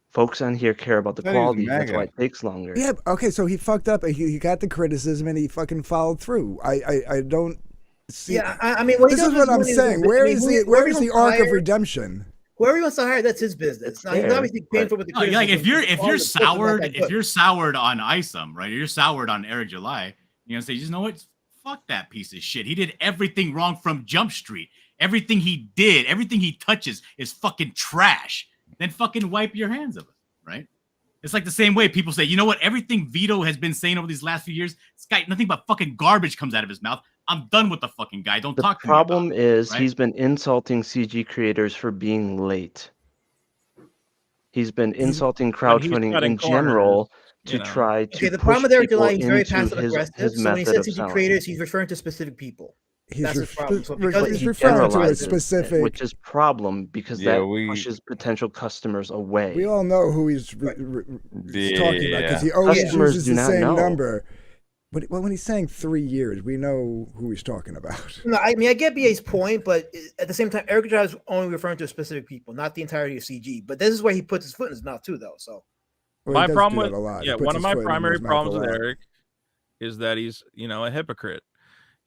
Folks on here care about the I thought he was quality. That's why MAGA. it takes longer. Yeah. Okay. So he fucked up. He got the criticism and he fucking followed through. I don't see. Yeah, I mean, what he this is does what I'm money is- saying. I Where mean, is whoever the he arc of hired- redemption? Whoever he wants to hire, that's his business. Now, he's Fair, obviously paying for what the No, like if criticism- you're all the stuff is not that good. soured on Isom, right? You're soured on Eric July. You're gonna say, you know what? Fuck that piece of shit. He did everything wrong from Jump Street. Everything he did, everything he touches is fucking trash. Then fucking wipe your hands of it, right? It's like the same way people say, you know what? Everything Vito has been saying over these last few years, this guy, nothing but fucking garbage comes out of his mouth. I'm done with the fucking guy. Don't The talk to problem me about it, is right? he's been insulting CG creators for being late. He's been insulting crowdfunding cutting in general to you know. try to Okay, the push problem with Eric people July, he's very into passive aggressive. his So when he method says of CG selling. creators, he's referring to specific people. That's his problem. So because But he's he referring to a generalizes, specific. which is problem because Yeah, that we- pushes potential customers away. We all know who he's talking about because he always Customers uses do the not same know. number. But when he's saying 3 years, we know who he's talking about. No, I mean I get BA's point, but at the same time, Eric July is only referring to specific people, not the entirety of CG. But this is where he puts his foot in his mouth too, though. So Well, he My does problem do with that a lot. He puts one of his my foot in primary his mouth problems a with lot. Eric is that he's, you know, a hypocrite.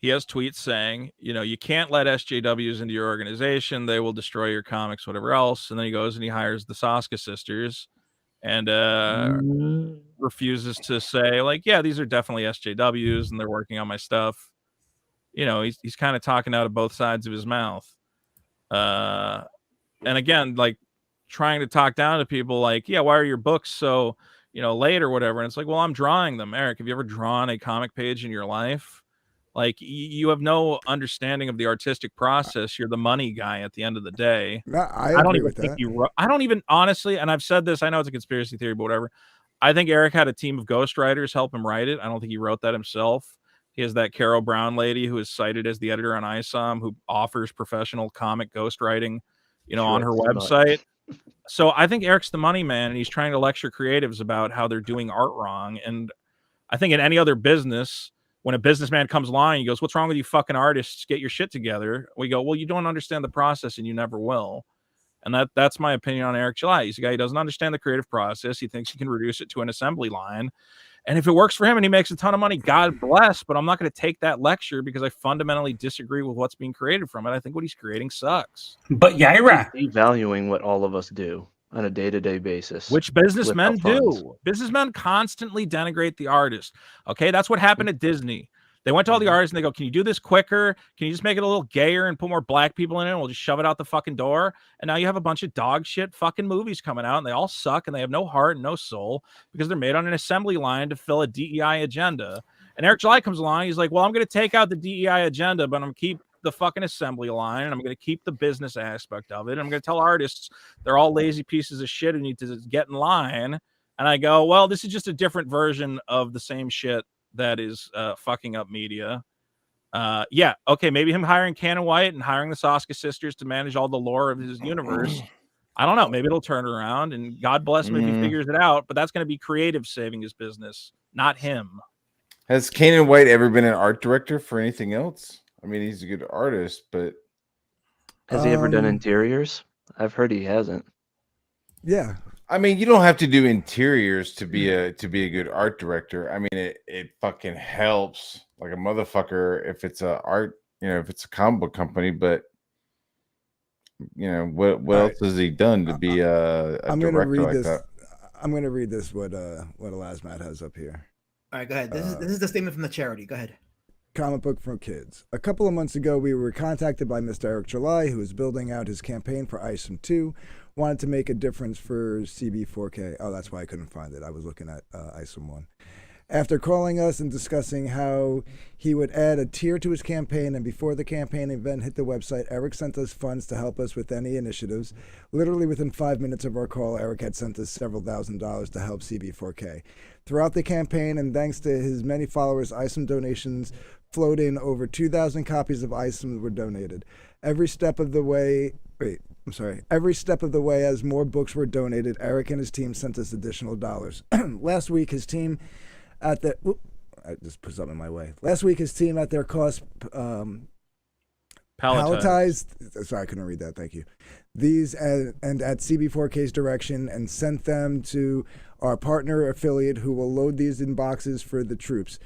he has tweets saying, you can't let SJWs into your organization. They will destroy your comics, whatever else. And then he goes and he hires the Saska sisters and refuses to say, like, yeah, these are definitely SJWs and they're working on my stuff. He's kind of talking out of both sides of his mouth. And again, like trying to talk down to people like, yeah, why are your books so, late or whatever? And it's like, well, I'm drawing them. Eric, have you ever drawn a comic page in your life? Like you have no understanding of the artistic process. You're the money guy at the end of the day. No, I don't even think I don't even honestly, and I've said this, I know it's a conspiracy theory, but whatever. I think Eric had a team of ghostwriters help him write it. I don't think he wrote that himself. He has that Carol Brown lady who is cited as the editor on ISOM who offers professional comic ghostwriting, on her website. So I think Eric's the money man, and he's trying to lecture creatives about how they're doing art wrong. And I think in any other business, when a businessman comes along, he goes, "What's wrong with you fucking artists? Get your shit together." We go, "Well, you don't understand the process and you never will." And that's my opinion on Eric July. He's a guy who doesn't understand the creative process. He thinks he can reduce it to an assembly line. And if it works for him and he makes a ton of money, God bless. But I'm not going to take that lecture because I fundamentally disagree with what's being created from it. I think what he's creating sucks. But Yaira, devaluing what all of us do on a day-to-day basis. Which businessmen do. Businessmen constantly denigrate the artist. Okay, that's what happened at Disney. They went to all the artists and they go, "Can you do this quicker? Can you just make it a little gayer and put more black people in it? And we'll just shove it out the fucking door." And now you have a bunch of dog shit fucking movies coming out and they all suck and they have no heart and no soul because they're made on an assembly line to fill a DEI agenda. And Eric July comes along. He's like, "Well, I'm going to take out the DEI agenda, but I'm going to keep the fucking assembly line and I'm going to keep the business aspect of it. And I'm going to tell artists they're all lazy pieces of shit and need to get in line." And I go, well, this is just a different version of the same shit that is fucking up media. Yeah, okay, maybe him hiring Canon White and hiring the Saska sisters to manage all the lore of his universe. I don't know. Maybe it'll turn around and God bless him if he figures it out. But that's going to be creative saving his business, not him. Has Canon White ever been an art director for anything else? I mean, he's a good artist, but has he ever done interiors? I've heard he hasn't. Yeah. I mean, you don't have to do interiors to be a good art director. I mean, it fucking helps like a motherfucker if it's a art, if it's a comic book company. But what else has he done to be a director like that? I'm gonna read this what Elasmat has up here. All right, go ahead. This is the statement from the charity. Go ahead. Comic book for kids. A couple of months ago, we were contacted by Mr. Eric July, who is building out his campaign for ISOM 2. Wanted to make a difference for CB4K. Oh, that's why I couldn't find it. I was looking at ISOM 1. After calling us and discussing how he would add a tier to his campaign, and before the campaign event hit the website, Eric sent us funds to help us with any initiatives. Literally within 5 minutes of our call, Eric had sent us several $1,000s to help CB4K. Throughout the campaign, and thanks to his many followers, ISOM donations flowed in. Over 2,000 copies of ISOM were donated. Every step of the way, as more books were donated, Eric and his team sent us additional dollars. Last week, his team at the I just put something in my way. Last week, his team at their cost palletized. Sorry, I couldn't read that. Thank you. These and at CB4K's direction, and sent them to our partner affiliate, who will load these in boxes for the troops.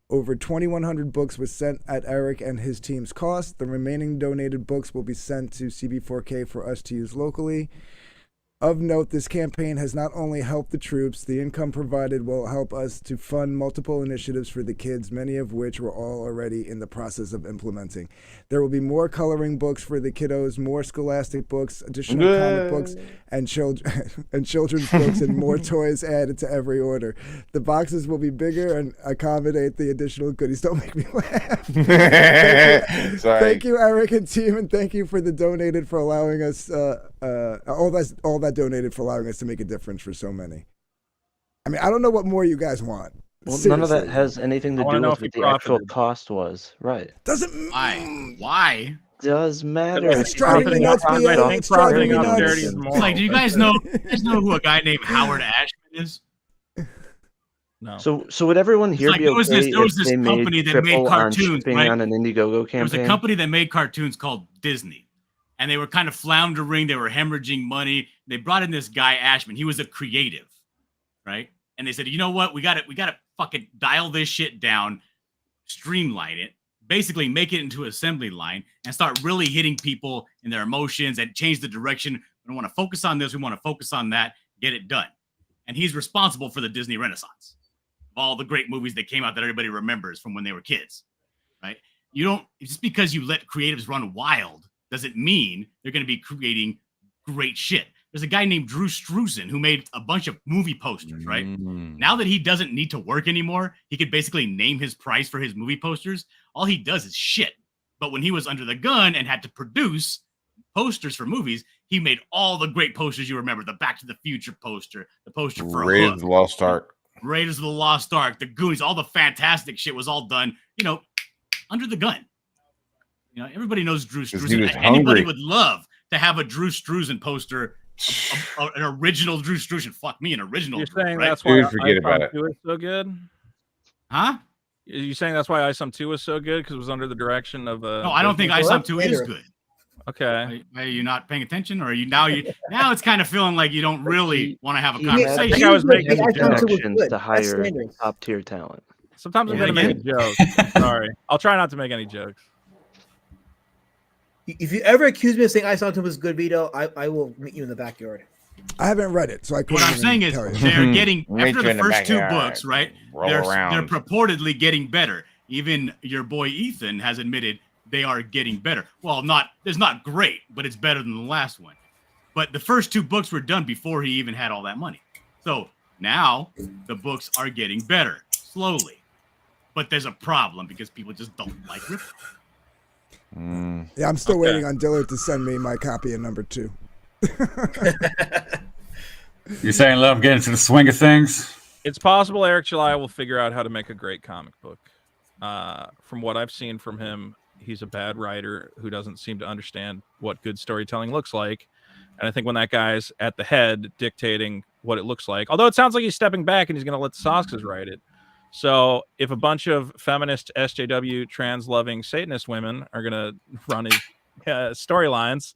Over 2,100 books was sent at Eric and his team's cost. The remaining donated books will be sent to CB4K for us to use locally. Of note, this campaign has not only helped the troops, the income provided will help us to fund multiple initiatives for the kids, many of which we're all already in the process of implementing. There will be more coloring books for the kiddos, more scholastic books, additional comic books, and children's books, and more toys added to every order. The boxes will be bigger and accommodate the additional goodies. Don't make me laugh. Thank you, Eric and team, and thank you for the donated for allowing us all that donated for allowing us to make a difference for so many. I mean, I don't know what more you guys want. Well, none of that has anything to do with what the actual cost was, right? Doesn't why? Does matter. It's driving me nuts. It's driving me nuts. Like, do you guys know who a guy named Howard Ashman is? No. So would everyone here be okay there was this company that made cartoons, right? On an Indiegogo campaign? There was a company that made cartoons called Disney. And they were kind of floundering. They were hemorrhaging money. They brought in this guy, Ashman. He was a creative, right? And they said, you know what? We got to fucking dial this shit down, streamline it, basically make it into an assembly line and start really hitting people in their emotions and change the direction. We don't want to focus on this. We want to focus on that. Get it done. And he's responsible for the Disney Renaissance, of all the great movies that came out that everybody remembers from when they were kids, right? You don't, just because you let creatives run wild doesn't mean they're going to be creating great shit. There's a guy named Drew Struzan who made a bunch of movie posters, right? Now that he doesn't need to work anymore, he could basically name his price for his movie posters. All he does is shit. But when he was under the gun and had to produce posters for movies, he made all the great posters you remember. The Back to the Future poster, the poster for Raiders of the Lost Ark. Raiders of the Lost Ark, the Goonies, all the fantastic shit was all done, under the gun. Everybody knows Drew Struzan. Anybody would love to have a Drew Struzan poster, an original Drew Struzan. Fuck me, an original. You're Drew, saying right? that's why Forget about it. 2 is so good? Huh? Are you saying that's why ISOM 2 was so good because it was under the direction of No, I don't think ISOM 2 is good. Okay. Are you not paying attention, or are you now it's kind of feeling like you don't really want to have a Yeah, conversation? I think I was making connections to hire top tier talent. Sometimes I'm Yeah, going to make a joke. Sorry. I'll try not to make any jokes. If you ever accuse me of saying I saw him was good, Vito, I will meet you in the backyard. I haven't read it, so I couldn't. What I'm saying is they're getting after the first 2 books, right? They're around. purportedly getting better. Even your boy Ethan has admitted they are getting better. Well, it's not great, but it's better than the last one. But the first 2 books were done before he even had all that money. So now the books are getting better slowly. But there's a problem because people just don't like ripping. Yeah, I'm still waiting on Dillard to send me my copy of number 2. You're saying let him get into the swing of things? It's possible Eric July will figure out how to make a great comic book. From what I've seen from him, he's a bad writer who doesn't seem to understand what good storytelling looks like. And I think when that guy's at the head dictating what it looks like, although it sounds like he's stepping back and he's going to let the Soskas write it. So if a bunch of feminist SJW trans-loving Satanist women are going to run his storylines,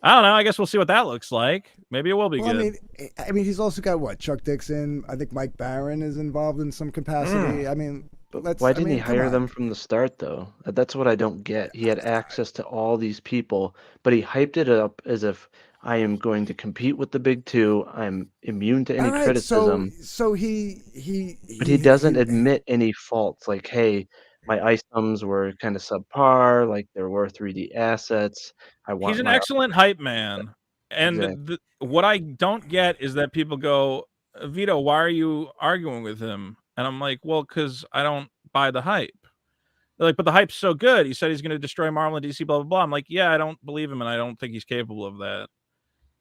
I don't know. I guess we'll see what that looks like. Maybe it will be good. I mean, he's also got what? Chuck Dixon. I think Mike Barron is involved in some capacity. I mean, why didn't he hire them from the start, though? That's what I don't get. He had access to all these people, but he hyped it up as if I am going to compete with the big 2. I'm immune to any criticism. So but he doesn't admit any faults. Like, hey, my ISOMs were kind of subpar. Like, there were 3D assets. He's an excellent hype man. And Exactly. What I don't get is that people go, Vito, why are you arguing with him? And I'm like, well, because I don't buy the hype. They're like, but the hype's so good. He said he's going to destroy Marvel and DC, blah, blah, blah. I'm like, yeah, I don't believe him, and I don't think he's capable of that. And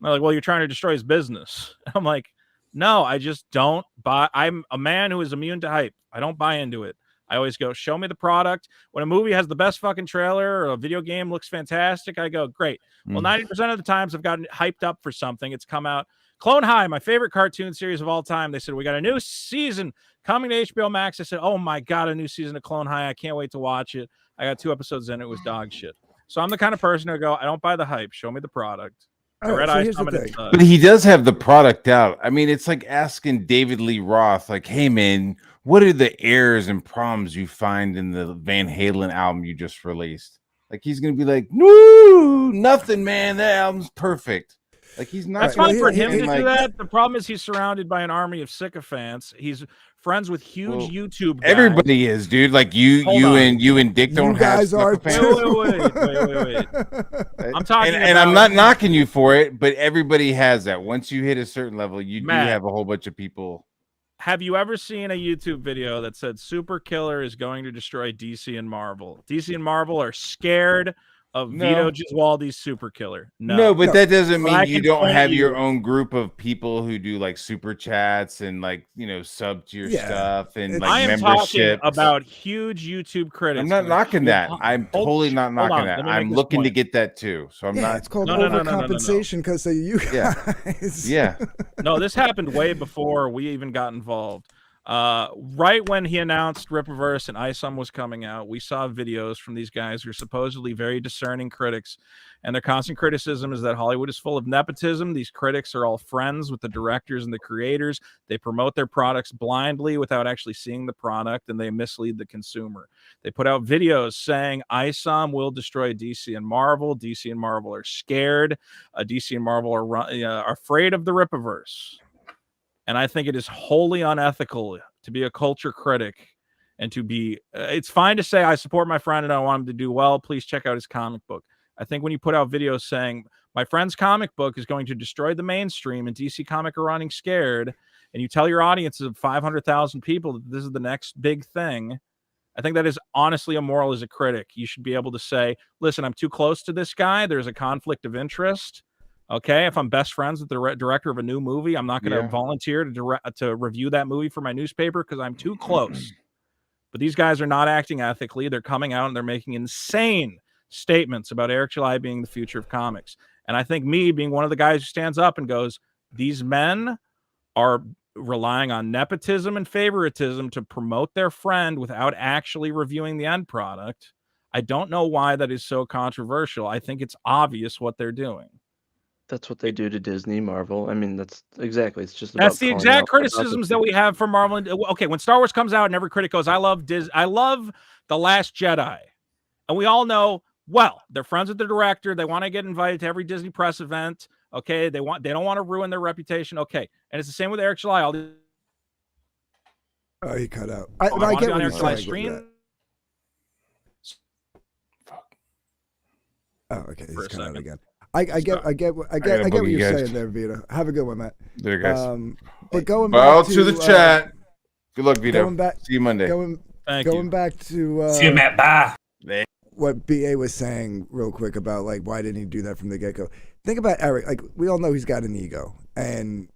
they're like, well, you're trying to destroy his business. I'm like, no, I just don't buy. I'm a man who is immune to hype. I don't buy into it. I always go, show me the product. When a movie has the best fucking trailer or a video game looks fantastic, I go, great. Well, 90% of the times I've gotten hyped up for something. It's come out. Clone High, my favorite cartoon series of all time. They said, we got a new season coming to HBO Max. I said, oh my God, a new season of Clone High. I can't wait to watch it. I got 2 episodes in. It was dog shit. So I'm the kind of person who go, I don't buy the hype. Show me the product. But he does have the product out. I mean, it's like asking David Lee Roth, like, hey, man, what are the errors and problems you find in the Van Halen album you just released? Like, he's going to be like, no, nothing, man. That album's perfect. Like, he's not. That's fine for him to do that. The problem is he's surrounded by an army of sycophants. He's friends with huge YouTube guys. Everybody is, dude. Like you and Dick don't have sycophants. Wait. I'm talking and I'm not knocking you for it, but everybody has that. Once you hit a certain level, you do have a whole bunch of people. Have you ever seen a YouTube video that said Super Killer is going to destroy DC and Marvel? DC and Marvel are scared of Vito Gesualdi's Super Killer. No, but that doesn't mean you don't have your own group of people who do like super chats and like, you know, sub to your stuff and like I am membership. talking about huge YouTube critics. I'm not knocking that. I'm totally not knocking that. I'm looking to get that too. So I'm not. It's called overcompensation because of you guys. Yeah. No, this happened way before we even got involved. Right when he announced Rippaverse and ISOM was coming out, we saw videos from these guys who are supposedly very discerning critics, and their constant criticism is that Hollywood is full of nepotism. These critics are all friends with the directors and the creators. They promote their products blindly without actually seeing the product, and they mislead the consumer. They put out videos saying ISOM will destroy DC and Marvel. DC and Marvel are scared. DC and Marvel are afraid of the Rippaverse. And I think it is wholly unethical to be a culture critic and to be, it's fine to say, I support my friend and I want him to do well. Please check out his comic book. I think when you put out videos saying, my friend's comic book is going to destroy the mainstream and DC Comic are running scared, and you tell your audience of 500,000 people that this is the next big thing, I think that is honestly immoral as a critic. You should be able to say, listen, I'm too close to this guy. There's a conflict of interest. Okay, if I'm best friends with the director of a new movie, I'm not going to volunteer to review that movie for my newspaper because I'm too close. But these guys are not acting ethically. They're coming out and they're making insane statements about Eric July being the future of comics. And I think me being one of the guys who stands up and goes, these men are relying on nepotism and favoritism to promote their friend without actually reviewing the end product. I don't know why that is so controversial. I think it's obvious what they're doing. That's what they do to Disney, Marvel. I mean, that's exactly. It's just that's the exact criticisms that we have for Marvel. Okay, when Star Wars comes out and every critic goes, I love The Last Jedi. And we all know, well, they're friends with the director. They want to get invited to every Disney press event. Okay, they don't want to ruin their reputation. Okay. And it's the same with Eric July. Oh, he cut out. I get what Eric July stream. Oh, okay. He's cut out again. I get what you're saying there, Vito. Have a good one, Matt. There, guys. But going back to the chat. Good luck, Vito. See you Monday. Going back to see you, Matt. Bye. What BA was saying real quick about like why didn't he do that from the get-go? Think about Eric. Like we all know he's got an ego, and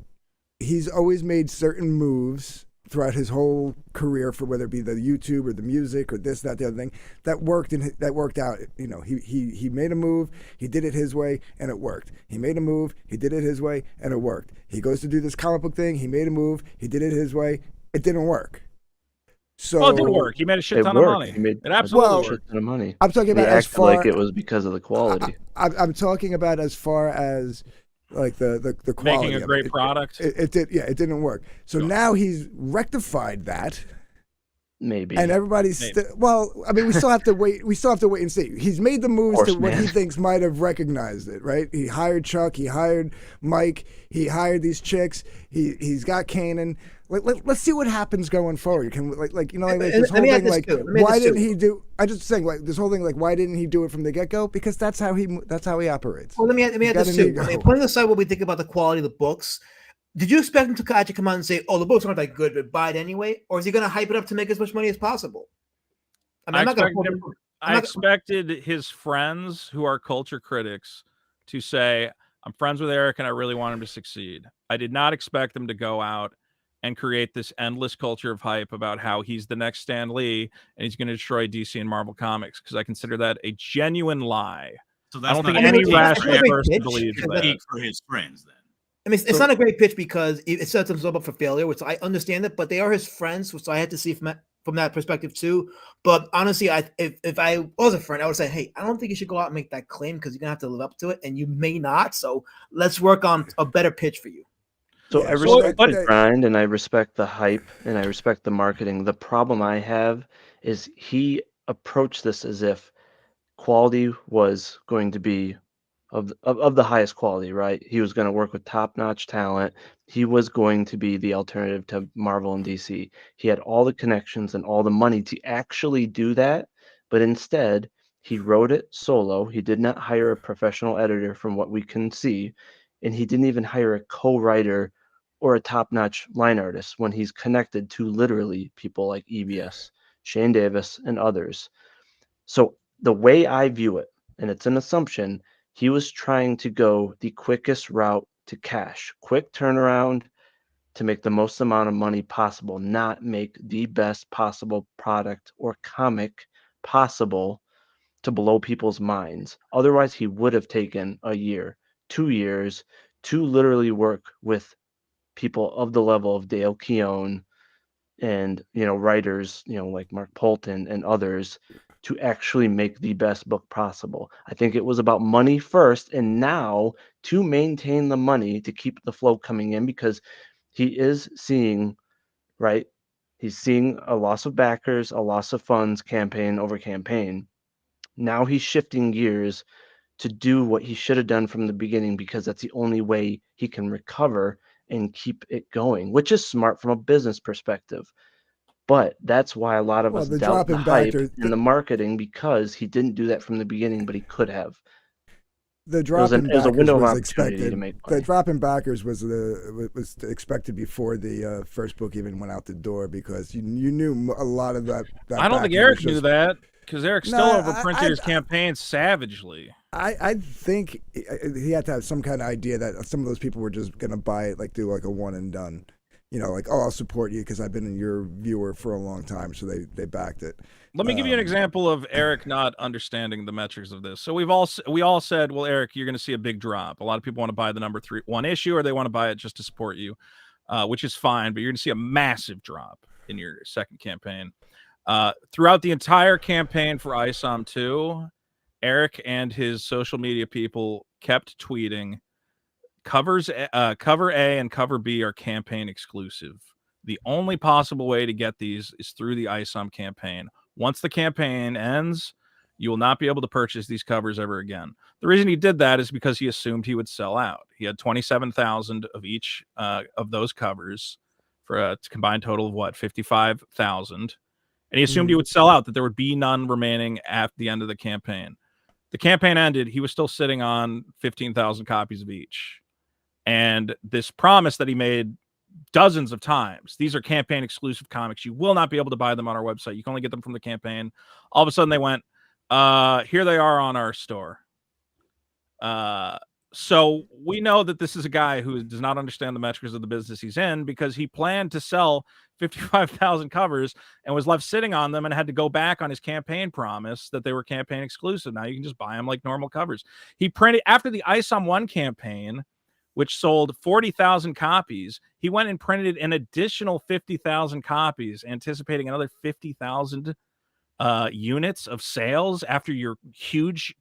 he's always made certain moves throughout his whole career, for whether it be the YouTube or the music or this, that, the other thing, that worked and that worked out. You know, he made a move, he did it his way, and it worked. He made a move, he did it his way, and it worked. He goes to do this comic book thing, he made a move, he did it his way, it didn't work. So it didn't work. He made a shit ton of money. It absolutely shit ton of money. I'm talking about as far like it was because of the quality. I'm talking about as far as like the quality. Making a great product. It didn't work. So now he's rectified that. Maybe. And everybody's well, I mean, we still have to wait. We still have to wait and see. He's made the moves to what he thinks might have recognized it, right? He hired Chuck. He hired Mike. He hired these chicks. He's got Kanan. Let's see what happens going forward. Can this whole thing like why didn't he do? I just saying like this whole thing like why didn't he do it from the get go? Because that's how he operates. Well, let me add this too. I mean, putting aside what we think about the quality of the books. Did you expect him to actually come out and say, "Oh, the books aren't that good, but buy it anyway," or is he going to hype it up to make as much money as possible? I mean, I expected his friends, who are culture critics, to say, "I'm friends with Eric, and I really want him to succeed." I did not expect them to go out and create this endless culture of hype about how he's the next Stan Lee and he's going to destroy DC and Marvel Comics, because I consider that a genuine lie. So I don't think any rational person believes that. For his friends, then. I mean, it's not a great pitch because it sets themselves up for failure, which I understand it, but they are his friends, which I had to see from that perspective too. But honestly, if I was a friend, I would say, hey, I don't think you should go out and make that claim because you're going to have to live up to it, and you may not. So let's work on a better pitch for you. So I respect the grind, and I respect the hype, and I respect the marketing. The problem I have is he approached this as if quality was going to be of the highest quality, right? He was going to work with top-notch talent. He was going to be the alternative to Marvel and DC. He had all the connections and all the money to actually do that, but instead, he wrote it solo. He did not hire a professional editor from what we can see, and he didn't even hire a co-writer or a top-notch line artist when he's connected to literally people like EBS, Shane Davis, and others. So the way I view it, and it's an assumption, he was trying to go the quickest route to cash, quick turnaround to make the most amount of money possible, not make the best possible product or comic possible to blow people's minds. Otherwise, he would have taken a year, 2 years to literally work with people of the level of Dale Keown and writers like Mark Polton and others to actually make the best book possible. I think it was about money first, and now to maintain the money to keep the flow coming in, because he is seeing, right? He's seeing a loss of backers, a loss of funds, campaign over campaign. Now he's shifting gears to do what he should have done from the beginning, because that's the only way he can recover and keep it going, which is smart from a business perspective. But that's why a lot of us the doubt drop the in hype backers, and the marketing, because he didn't do that from the beginning, but he could have. the drop in It was a backers window of was opportunity expected. to make The money. drop in backers was expected before the first book even went out the door, because you knew a lot of that I don't think backing Eric was knew just- that, because Eric still No, overprinted his campaign savagely. I think he had to have some kind of idea that some of those people were just gonna buy it, like do like a one and done, like, oh, I'll support you because I've been your viewer for a long time, so they backed it. Let me give you an example of Eric not understanding the metrics of this. So we all said, well, Eric, you're going to see a big drop. A lot of people want to buy the number 1 issue, or they want to buy it just to support you, which is fine. But you're going to see a massive drop in your second campaign. Throughout the entire campaign for ISOM 2, Eric and his social media people kept tweeting, cover A and cover B are campaign exclusive. The only possible way to get these is through the ISOM campaign. Once the campaign ends, you will not be able to purchase these covers ever again. The reason he did that is because he assumed he would sell out. He had 27,000 of each of those covers for a combined total of what, 55,000. And he assumed he would sell out, that there would be none remaining at the end of the campaign. The campaign ended. He was still sitting on 15,000 copies of each. And this promise that he made dozens of times, these are campaign exclusive comics. You will not be able to buy them on our website. You can only get them from the campaign. All of a sudden they went, here they are on our store. So we know that this is a guy who does not understand the metrics of the business he's in, because he planned to sell 55,000 covers and was left sitting on them and had to go back on his campaign promise that they were campaign exclusive. Now you can just buy them like normal covers. He printed, after the ISOM 1 campaign, which sold 40,000 copies, he went and printed an additional 50,000 copies, anticipating another 50,000 units of sales after your huge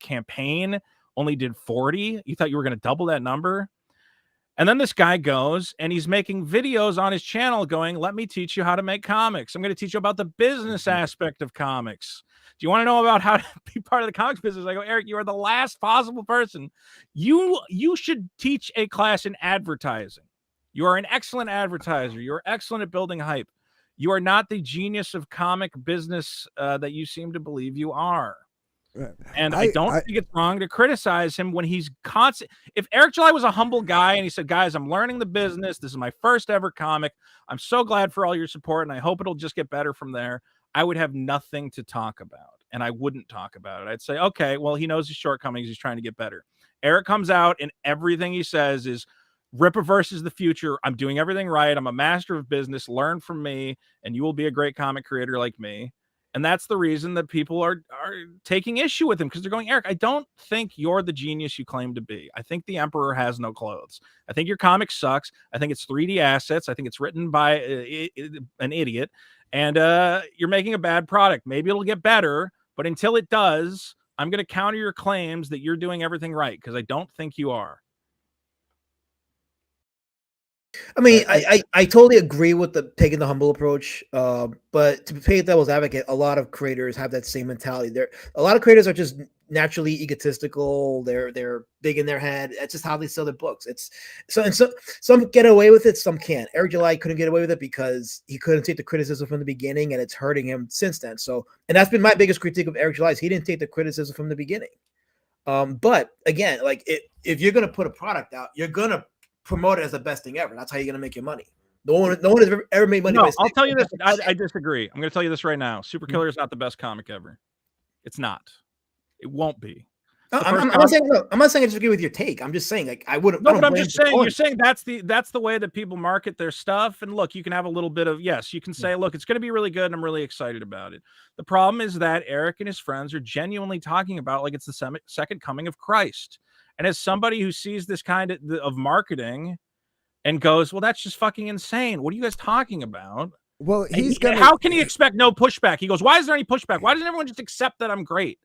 campaign only did 40. You thought you were going to double that number? And then this guy goes and he's making videos on his channel going, let me teach you how to make comics. I'm going to teach you about the business aspect of comics. Do you want to know about how to be part of the comics business? I go, Eric, you are the last possible person. You should teach a class in advertising. You are an excellent advertiser. You're excellent at building hype. You are not the genius of comic business that you seem to believe you are. And I don't think it's wrong to criticize him when he's constant. If Eric July was a humble guy and he said, guys, I'm learning the business. This is my first ever comic. I'm so glad for all your support, and I hope it'll just get better from there. I would have nothing to talk about, and I wouldn't talk about it. I'd say, okay, well, he knows his shortcomings. He's trying to get better. Eric comes out and everything he says is Rippaverse is the future. I'm doing everything right. I'm a master of business. Learn from me, and you will be a great comic creator like me. And that's the reason that people are taking issue with him, because they're going, Eric, I don't think you're the genius you claim to be. I think the emperor has no clothes. I think your comic sucks. I think it's 3D assets. I think it's written by an idiot. And you're making a bad product. Maybe it'll get better, but until it does, I'm going to counter your claims that you're doing everything right, because I don't think you are. I mean, I totally agree with the taking the humble approach. But to play devil's advocate, a lot of creators have that same mentality. A lot of creators are just naturally egotistical. They're big in their head. That's just how they sell their books. It's so some get away with it, some can't. Eric July couldn't get away with it because he couldn't take the criticism from the beginning, and it's hurting him since then. So, and that's been my biggest critique of Eric July, is he didn't take the criticism from the beginning. But again, like if you're gonna put a product out, you're gonna promote it as the best thing ever. That's how you're gonna make your money. No one has ever made money. No, I'll tell you this. I disagree. I'm going to tell you this right now. Super Killer is not the best comic ever. It's not. It won't be. I'm not saying I disagree with your take. I'm just saying, like, I wouldn't. No, but I'm just saying. You're saying that's the way that people market their stuff. And look, you can have a little bit of, yes, you can say, look, it's going to be really good, and I'm really excited about it. The problem is that Eric and his friends are genuinely talking about like it's the second coming of Christ. And as somebody who sees this kind of marketing and goes, well, that's just fucking insane. What are you guys talking about? Well, he's gonna. How can he expect no pushback? He goes, "Why is there any pushback? Why doesn't everyone just accept that I'm great?"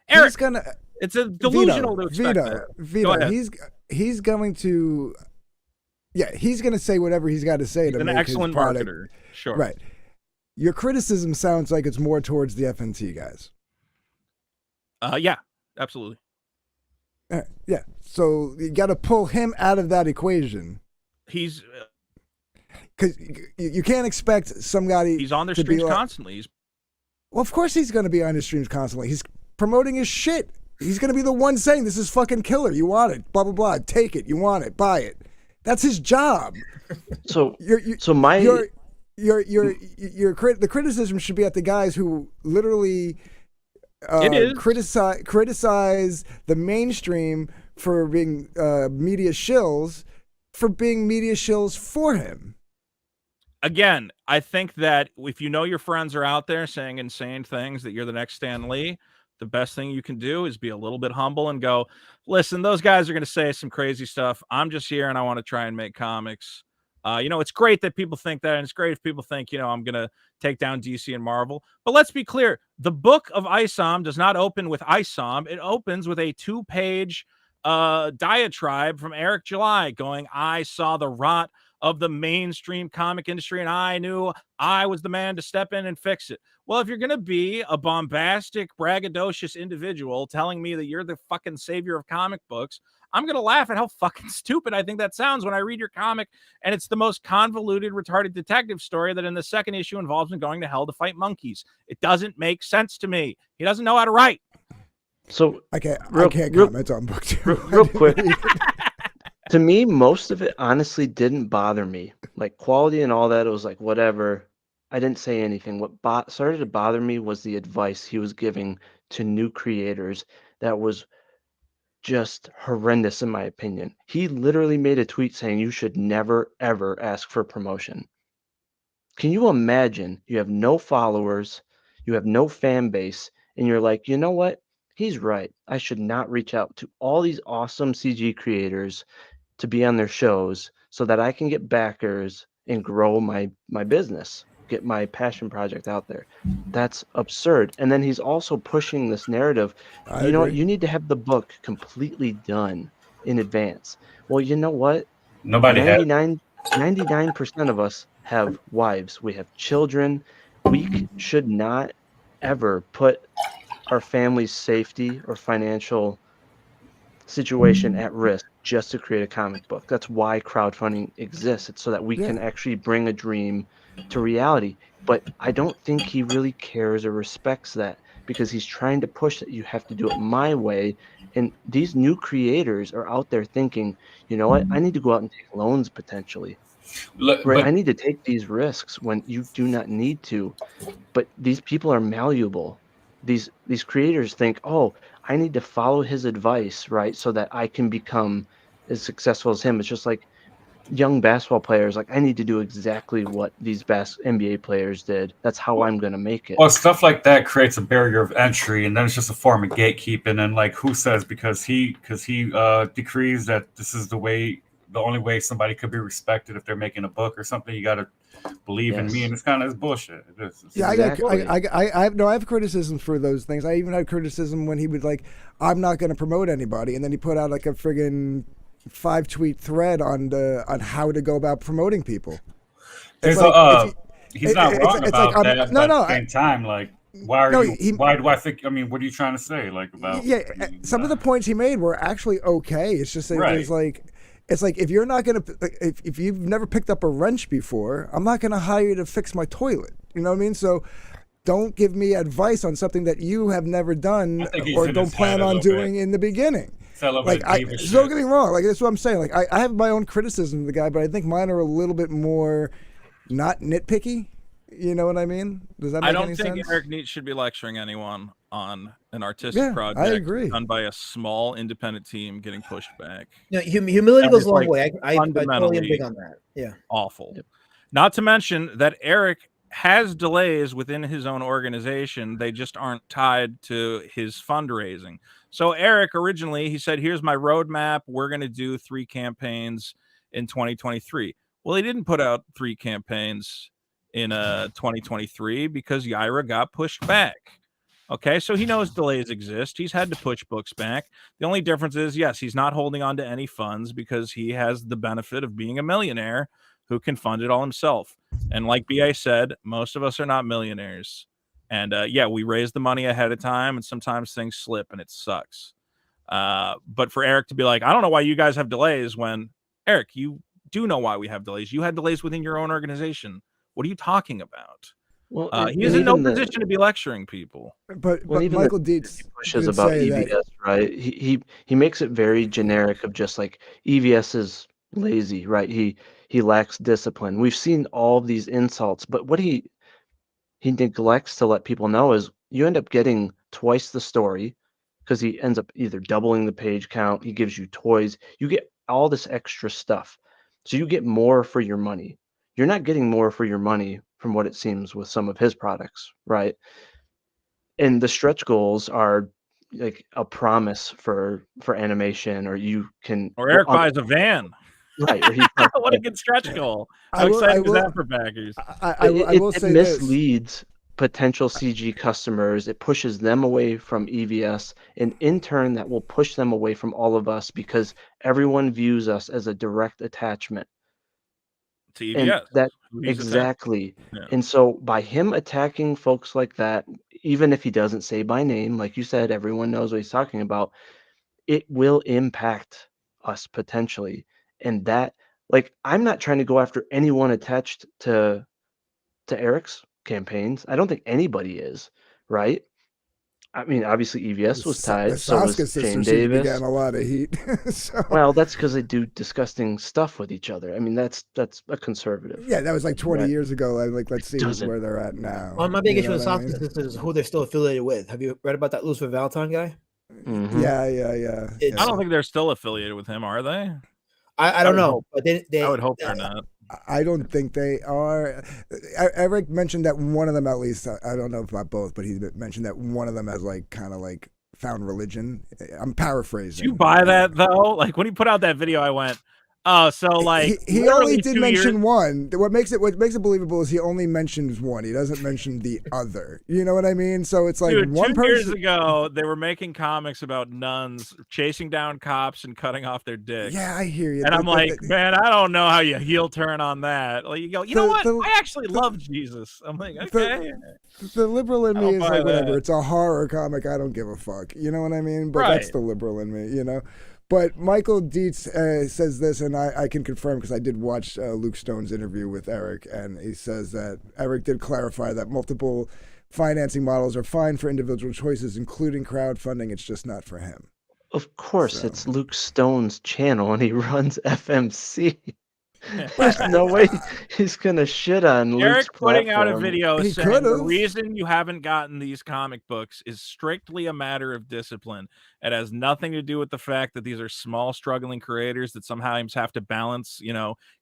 Eric, He's gonna. it's a delusional to expect that. Vito. He's going to. Yeah, he's going to say whatever he's got to say to an make excellent his product. marketer. Sure. Right. Your criticism sounds like it's more towards the FNT guys. Yeah, absolutely. Yeah. So you got to pull him out of that equation. He's because you can't expect somebody. He's on their streams constantly. Well, of course he's going to be on his streams constantly. He's promoting his shit. He's going to be the one saying, "This is fucking killer. You want it? Blah blah blah. Take it. You want it? Buy it." That's his job. So, the criticism should be at the guys who literally criticize the mainstream for being media shills for him. Again, I think that if you know your friends are out there saying insane things that you're the next Stan Lee, the best thing you can do is be a little bit humble and go, listen, those guys are going to say some crazy stuff. I'm just here and I want to try and make comics. It's great that people think that, and it's great if people think, I'm going to take down DC and Marvel. But let's be clear. The book of Isom does not open with Isom. It opens with a 2-page diatribe from Eric July going, I saw the rot of the mainstream comic industry and I knew I was the man to step in and fix it. Well, if you're going to be a bombastic, braggadocious individual telling me that you're the fucking savior of comic books, I'm going to laugh at how fucking stupid I think that sounds when I read your comic and it's the most convoluted, retarded detective story that in the second issue involves him going to hell to fight monkeys. It doesn't make sense to me. He doesn't know how to write. So I can't comment on book 2. Real quick. To me, most of it honestly didn't bother me. Like quality and all that, it was like whatever. I didn't say anything. What started to bother me was the advice he was giving to new creators that was just horrendous in my opinion. He literally made a tweet saying you should never ever ask for promotion. Can you imagine you have no followers, you have no fan base, and you're like, you know what? He's right. I should not reach out to all these awesome CG creators to be on their shows so that I can get backers and grow my business, get my passion project out there. That's absurd. And then he's also pushing this narrative. You know what? You need to have the book completely done in advance. Well, you know what? 99% of us have wives. We have children. We should not ever put our family's safety or financial situation at risk just to create a comic book. That's why crowdfunding exists. It's so that we can actually bring a dream to reality. But I don't think he really cares or respects that because he's trying to push that you have to do it my way. And these new creators are out there thinking, you know what? I need to go out and take loans potentially. I need to take these risks when you do not need to. But these people are malleable. These creators think, oh, I need to follow his advice, right, so that I can become as successful as him. It's just like young basketball players, like I need to do exactly what these NBA players did. That's how I'm going to make it. Well, stuff like that creates a barrier of entry, and then it's just a form of gatekeeping. And like, who says because he decrees that this is the only way somebody could be respected if they're making a book or something? You got to believe in me, and it's kind of bullshit. I have criticism for those things. I even had criticism when he would like, I'm not going to promote anybody, and then he put out like a friggin' 5-tweet thread on how to go about promoting people. He's not wrong about that. At the same time, like, why do I think? I mean, what are you trying to say? Like about some of the points he made were actually okay. It's just that it's like if you're not gonna if you've never picked up a wrench before, I'm not gonna hire you to fix my toilet. You know what I mean? So don't give me advice on something that you have never done or don't plan on doing in the beginning. Don't get me wrong. Like that's what I'm saying. Like I have my own criticism of the guy, but I think mine are a little bit more not nitpicky. You know what I mean? Does that make any sense? I don't think Eric Neat should be lecturing anyone on an artistic project I agree. done by a small independent team getting pushed back. Humility goes a long way. I totally am big on that. Yeah. Awful. Yep. Not to mention that Eric has delays within his own organization. They just aren't tied to his fundraising. So Eric, originally, he said, here's my roadmap. We're going to do 3 campaigns in 2023. Well, he didn't put out 3 campaigns in 2023 because Yaira got pushed back. Okay, so he knows delays exist. He's had to push books back. The only difference is, yes, he's not holding on to any funds because he has the benefit of being a millionaire who can fund it all himself. And like BA said, most of us are not millionaires. And yeah, we raise the money ahead of time, and sometimes things slip, and it sucks. But for Eric to be like, I don't know why you guys have delays, when Eric, you do know why we have delays. You had delays within your own organization. What are you talking about? Well, He is in no position to be lecturing people. But Michael Dietz pushes about EVS, right? He makes it very generic of just like EVS is lazy, right? He lacks discipline. We've seen all of these insults, but what he neglects to let people know is you end up getting twice the story because he ends up either doubling the page count. He gives you toys. You get all this extra stuff, so you get more for your money. You're not getting more for your money from what it seems with some of his products, right? And the stretch goals are like a promise for animation, or you can. Or Eric buys a van. Right. Or what a good stretch goal. How exciting is that for backers? I will say it misleads potential CG customers. It pushes them away from EVS, and in turn, that will push them away from all of us because everyone views us as a direct attachment. To EVS. That exactly. Yeah. And so by him attacking folks like that, even if he doesn't say by name, like you said, everyone knows what he's talking about, it will impact us potentially. And that, like, I'm not trying to go after anyone attached to Eric's campaigns. I don't think anybody is, right? I mean, obviously EVS was tied. The so was sisters Shane seem to be Davis. getting a lot of heat. So. Well, that's because they do disgusting stuff with each other. I mean, that's a conservative. Yeah, that was like 20 years ago. Like, let's see where they're at now. Well, my big issue with Soft Sisters is who they're still affiliated with. Have you read about that Lucifer Valentine guy? Mm-hmm. Yeah. I don't think they're still affiliated with him, are they? I don't know, but I would hope they're not. I don't think they are. Eric mentioned that one of them, at least, I don't know about both, but he mentioned that one of them has like kind of like found religion. I'm paraphrasing. Did you buy that though? Like when he put out that video, I went, oh, so like he only did mention one. What makes it believable is he only mentions one. He doesn't mention the other. You know what I mean? So it's like, dude, one 2 person. years ago, they were making comics about nuns chasing down cops and cutting off their dicks. Yeah, I hear you. And I'm like, man, I don't know how you heel turn on that. Like you go, you know what? I actually love Jesus. I'm like, okay. The liberal in me is like, whatever. It's a horror comic. I don't give a fuck. You know what I mean? But that's the liberal in me, you know? But Michael Dietz says this, and I can confirm because I did watch Luke Stone's interview with Eric, and he says that Eric did clarify that multiple financing models are fine for individual choices, including crowdfunding. It's just not for him. Of course, it's Luke Stone's channel, and he runs FMC. There's no way he's gonna shit on Eric Luke's putting platform. out a video saying the reason you haven't gotten these comic books is strictly a matter of discipline. It has nothing to do with the fact that these are small, struggling creators that somehow have to balance,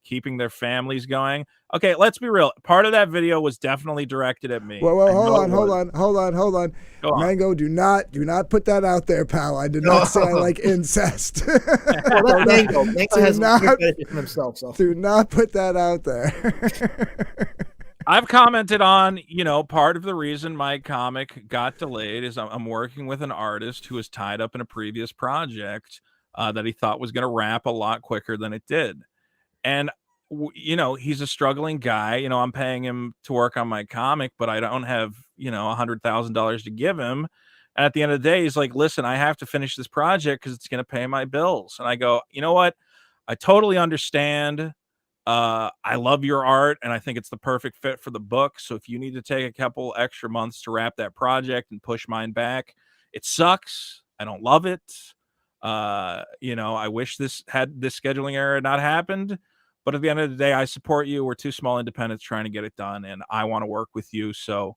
keeping their families going. Okay, let's be real. Part of that video was definitely directed at me. Well, hold on. Mango, do not put that out there, pal. I did not say I like incest. Well, that's Mango. Mango has himself. So. Do not put that out there. I've commented on, part of the reason my comic got delayed is I'm working with an artist who was tied up in a previous project that he thought was going to wrap a lot quicker than it did. And, he's a struggling guy. I'm paying him to work on my comic, but I don't have, $100,000 to give him. And at the end of the day, he's like, listen, I have to finish this project because it's going to pay my bills. And I go, you know what? I totally understand. I love your art, and I think it's the perfect fit for the book. So if you need to take a couple extra months to wrap that project and push mine back, it sucks. I don't love it. I wish this scheduling error had not happened. But at the end of the day, I support you. We're two small independents trying to get it done, and I want to work with you. So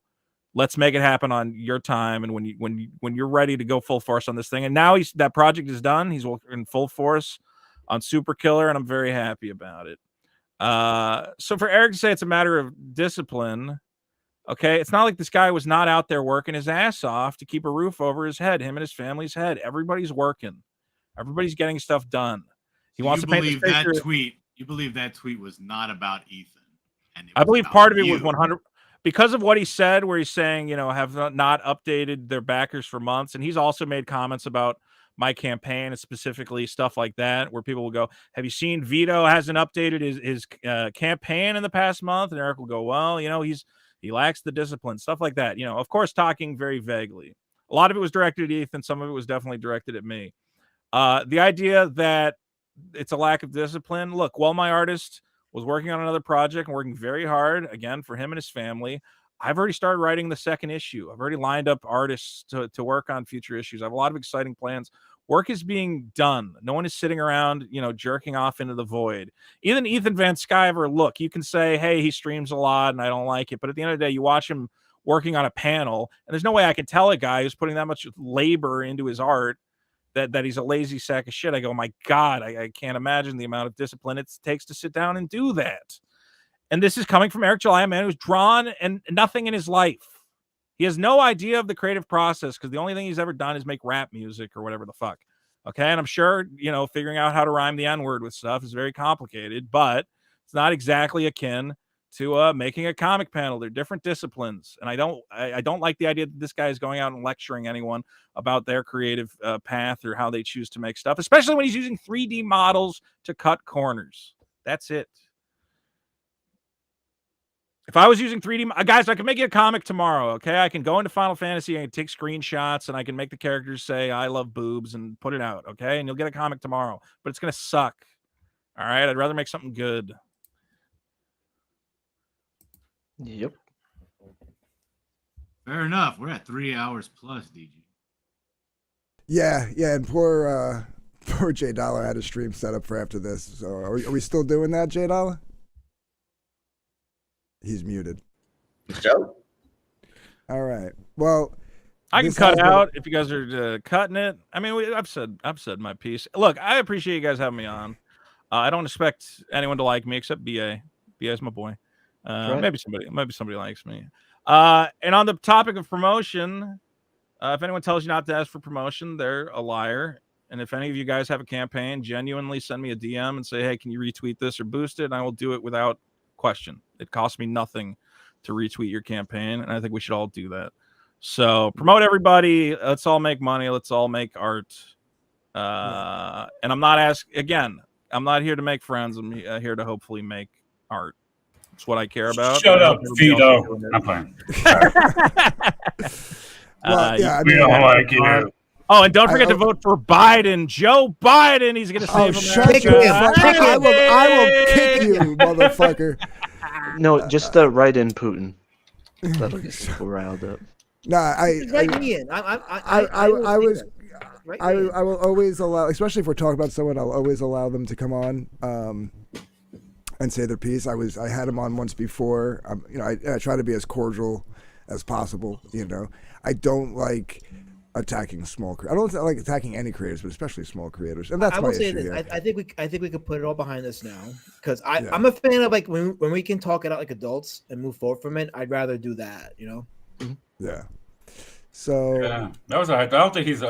let's make it happen on your time. And when you're ready to go full force on this thing. And now that project is done. He's working in full force on Super Killer, and I'm very happy about it. So for Eric to say it's a matter of discipline, okay, it's not like this guy was not out there working his ass off to keep a roof over his head, him and his family's head. Everybody's working. Everybody's getting stuff done. He wants to paint this picture. You believe that tweet was not about Ethan And it I was believe about part of it was you. 100 because of what he said, where he's saying, have not updated their backers for months. And he's also made comments about my campaign and specifically stuff like that, where people will go, have you seen Vito hasn't updated his campaign in the past month? And Eric will go, well, he lacks the discipline, stuff like that. Of course, talking very vaguely. A lot of it was directed at Ethan. Some of it was definitely directed at me. The idea that it's a lack of discipline. Look, while my artist was working on another project and working very hard, again, for him and his family, I've already started writing the second issue. I've already lined up artists to work on future issues. I have a lot of exciting plans. Work is being done. No one is sitting around, jerking off into the void. Even Ethan Van Sciver, look, you can say, hey, he streams a lot and I don't like it. But at the end of the day, you watch him working on a panel, and there's no way I can tell a guy who's putting that much labor into his art that he's a lazy sack of shit. I go, my God, I can't imagine the amount of discipline it takes to sit down and do that. And this is coming from Eric July, a man who's drawn and nothing in his life. He has no idea of the creative process because the only thing he's ever done is make rap music or whatever the fuck. Okay. And I'm sure, figuring out how to rhyme the N-word with stuff is very complicated, but it's not exactly akin to making a comic panel. They're different disciplines. And I don't like the idea that this guy is going out and lecturing anyone about their creative path or how they choose to make stuff, especially when he's using 3D models to cut corners. That's it. If I was using 3D, guys, I can make you a comic tomorrow, okay? I can go into Final Fantasy, I can take screenshots, and I can make the characters say, I love boobs, and put it out, okay? And you'll get a comic tomorrow. But it's going to suck, all right? I'd rather make something good. Yep. Fair enough. We're at 3 hours plus, DG. Yeah, and poor J Dollar had a stream set up for after this. So are we still doing that, J Dollar? He's muted. Joe? All right. Well, I can cut out if you guys are cutting it. I mean, I've said my piece. Look, I appreciate you guys having me on. I don't expect anyone to like me except BA. BA is my boy. Right. Maybe somebody likes me. And on the topic of promotion, if anyone tells you not to ask for promotion, they're a liar. And if any of you guys have a campaign, genuinely send me a DM and say, hey, can you retweet this or boost it? And I will do it without question. It costs me nothing to retweet your campaign, and I think we should all do that. So promote everybody. Let's all make money. Let's all make art. And I'm not I'm not here to make friends. I'm here to hopefully make art. That's what I care about. Shut up, Vito. I'm playing. We don't like you. Oh, and don't forget to vote for Biden. Joe Biden. He's going to save America. I will kick you, motherfucker. No, just write in Putin. That'll get people riled up. Nah, I will always allow, especially if we're talking about someone, I'll always allow them to come on and say their piece. I had him on once before. I try to be as cordial as possible. I don't like attacking small creators. I don't like attacking any creators, but especially small creators. And that's my issue. This. I think we could put it all behind us now because I'm a fan of when we can talk it out like adults and move forward from it. I'd rather do that, Yeah. So that was. I don't think he's.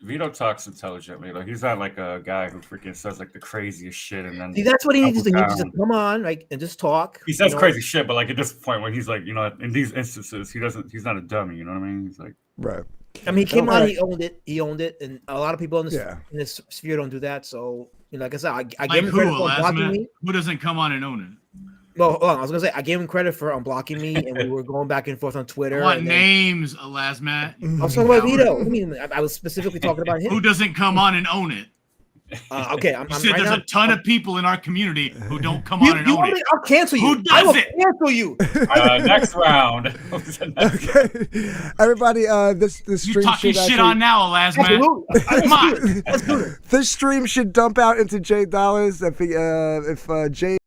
Vito talks intelligently. Like he's not like a guy who freaking says like the craziest shit and then. See, that's what he needs to do. He needs to come on, and just talk. He says crazy shit, but like at this point where he's like, in these instances, he's not a dummy. You know what I mean? He's like, right. I mean, he came on, he owned it, and a lot of people in this sphere don't do that. So, like I said, I gave him credit for unblocking me. Who doesn't come on and own it? Well, hold on, I was gonna say I gave him credit for unblocking me, and we were going back and forth on Twitter. What names, Elasmat? I was talking about Vito. What do you mean? I was specifically talking about him. Who doesn't come on and own it? Okay, you said there's a ton of people in our community who don't come on and own it. I'll cancel you. Who does it? Cancel you. Next round. Okay, everybody. This stream. You talking shit on now, Elasmat? Come on. This stream should dump out into J Dollars if Jay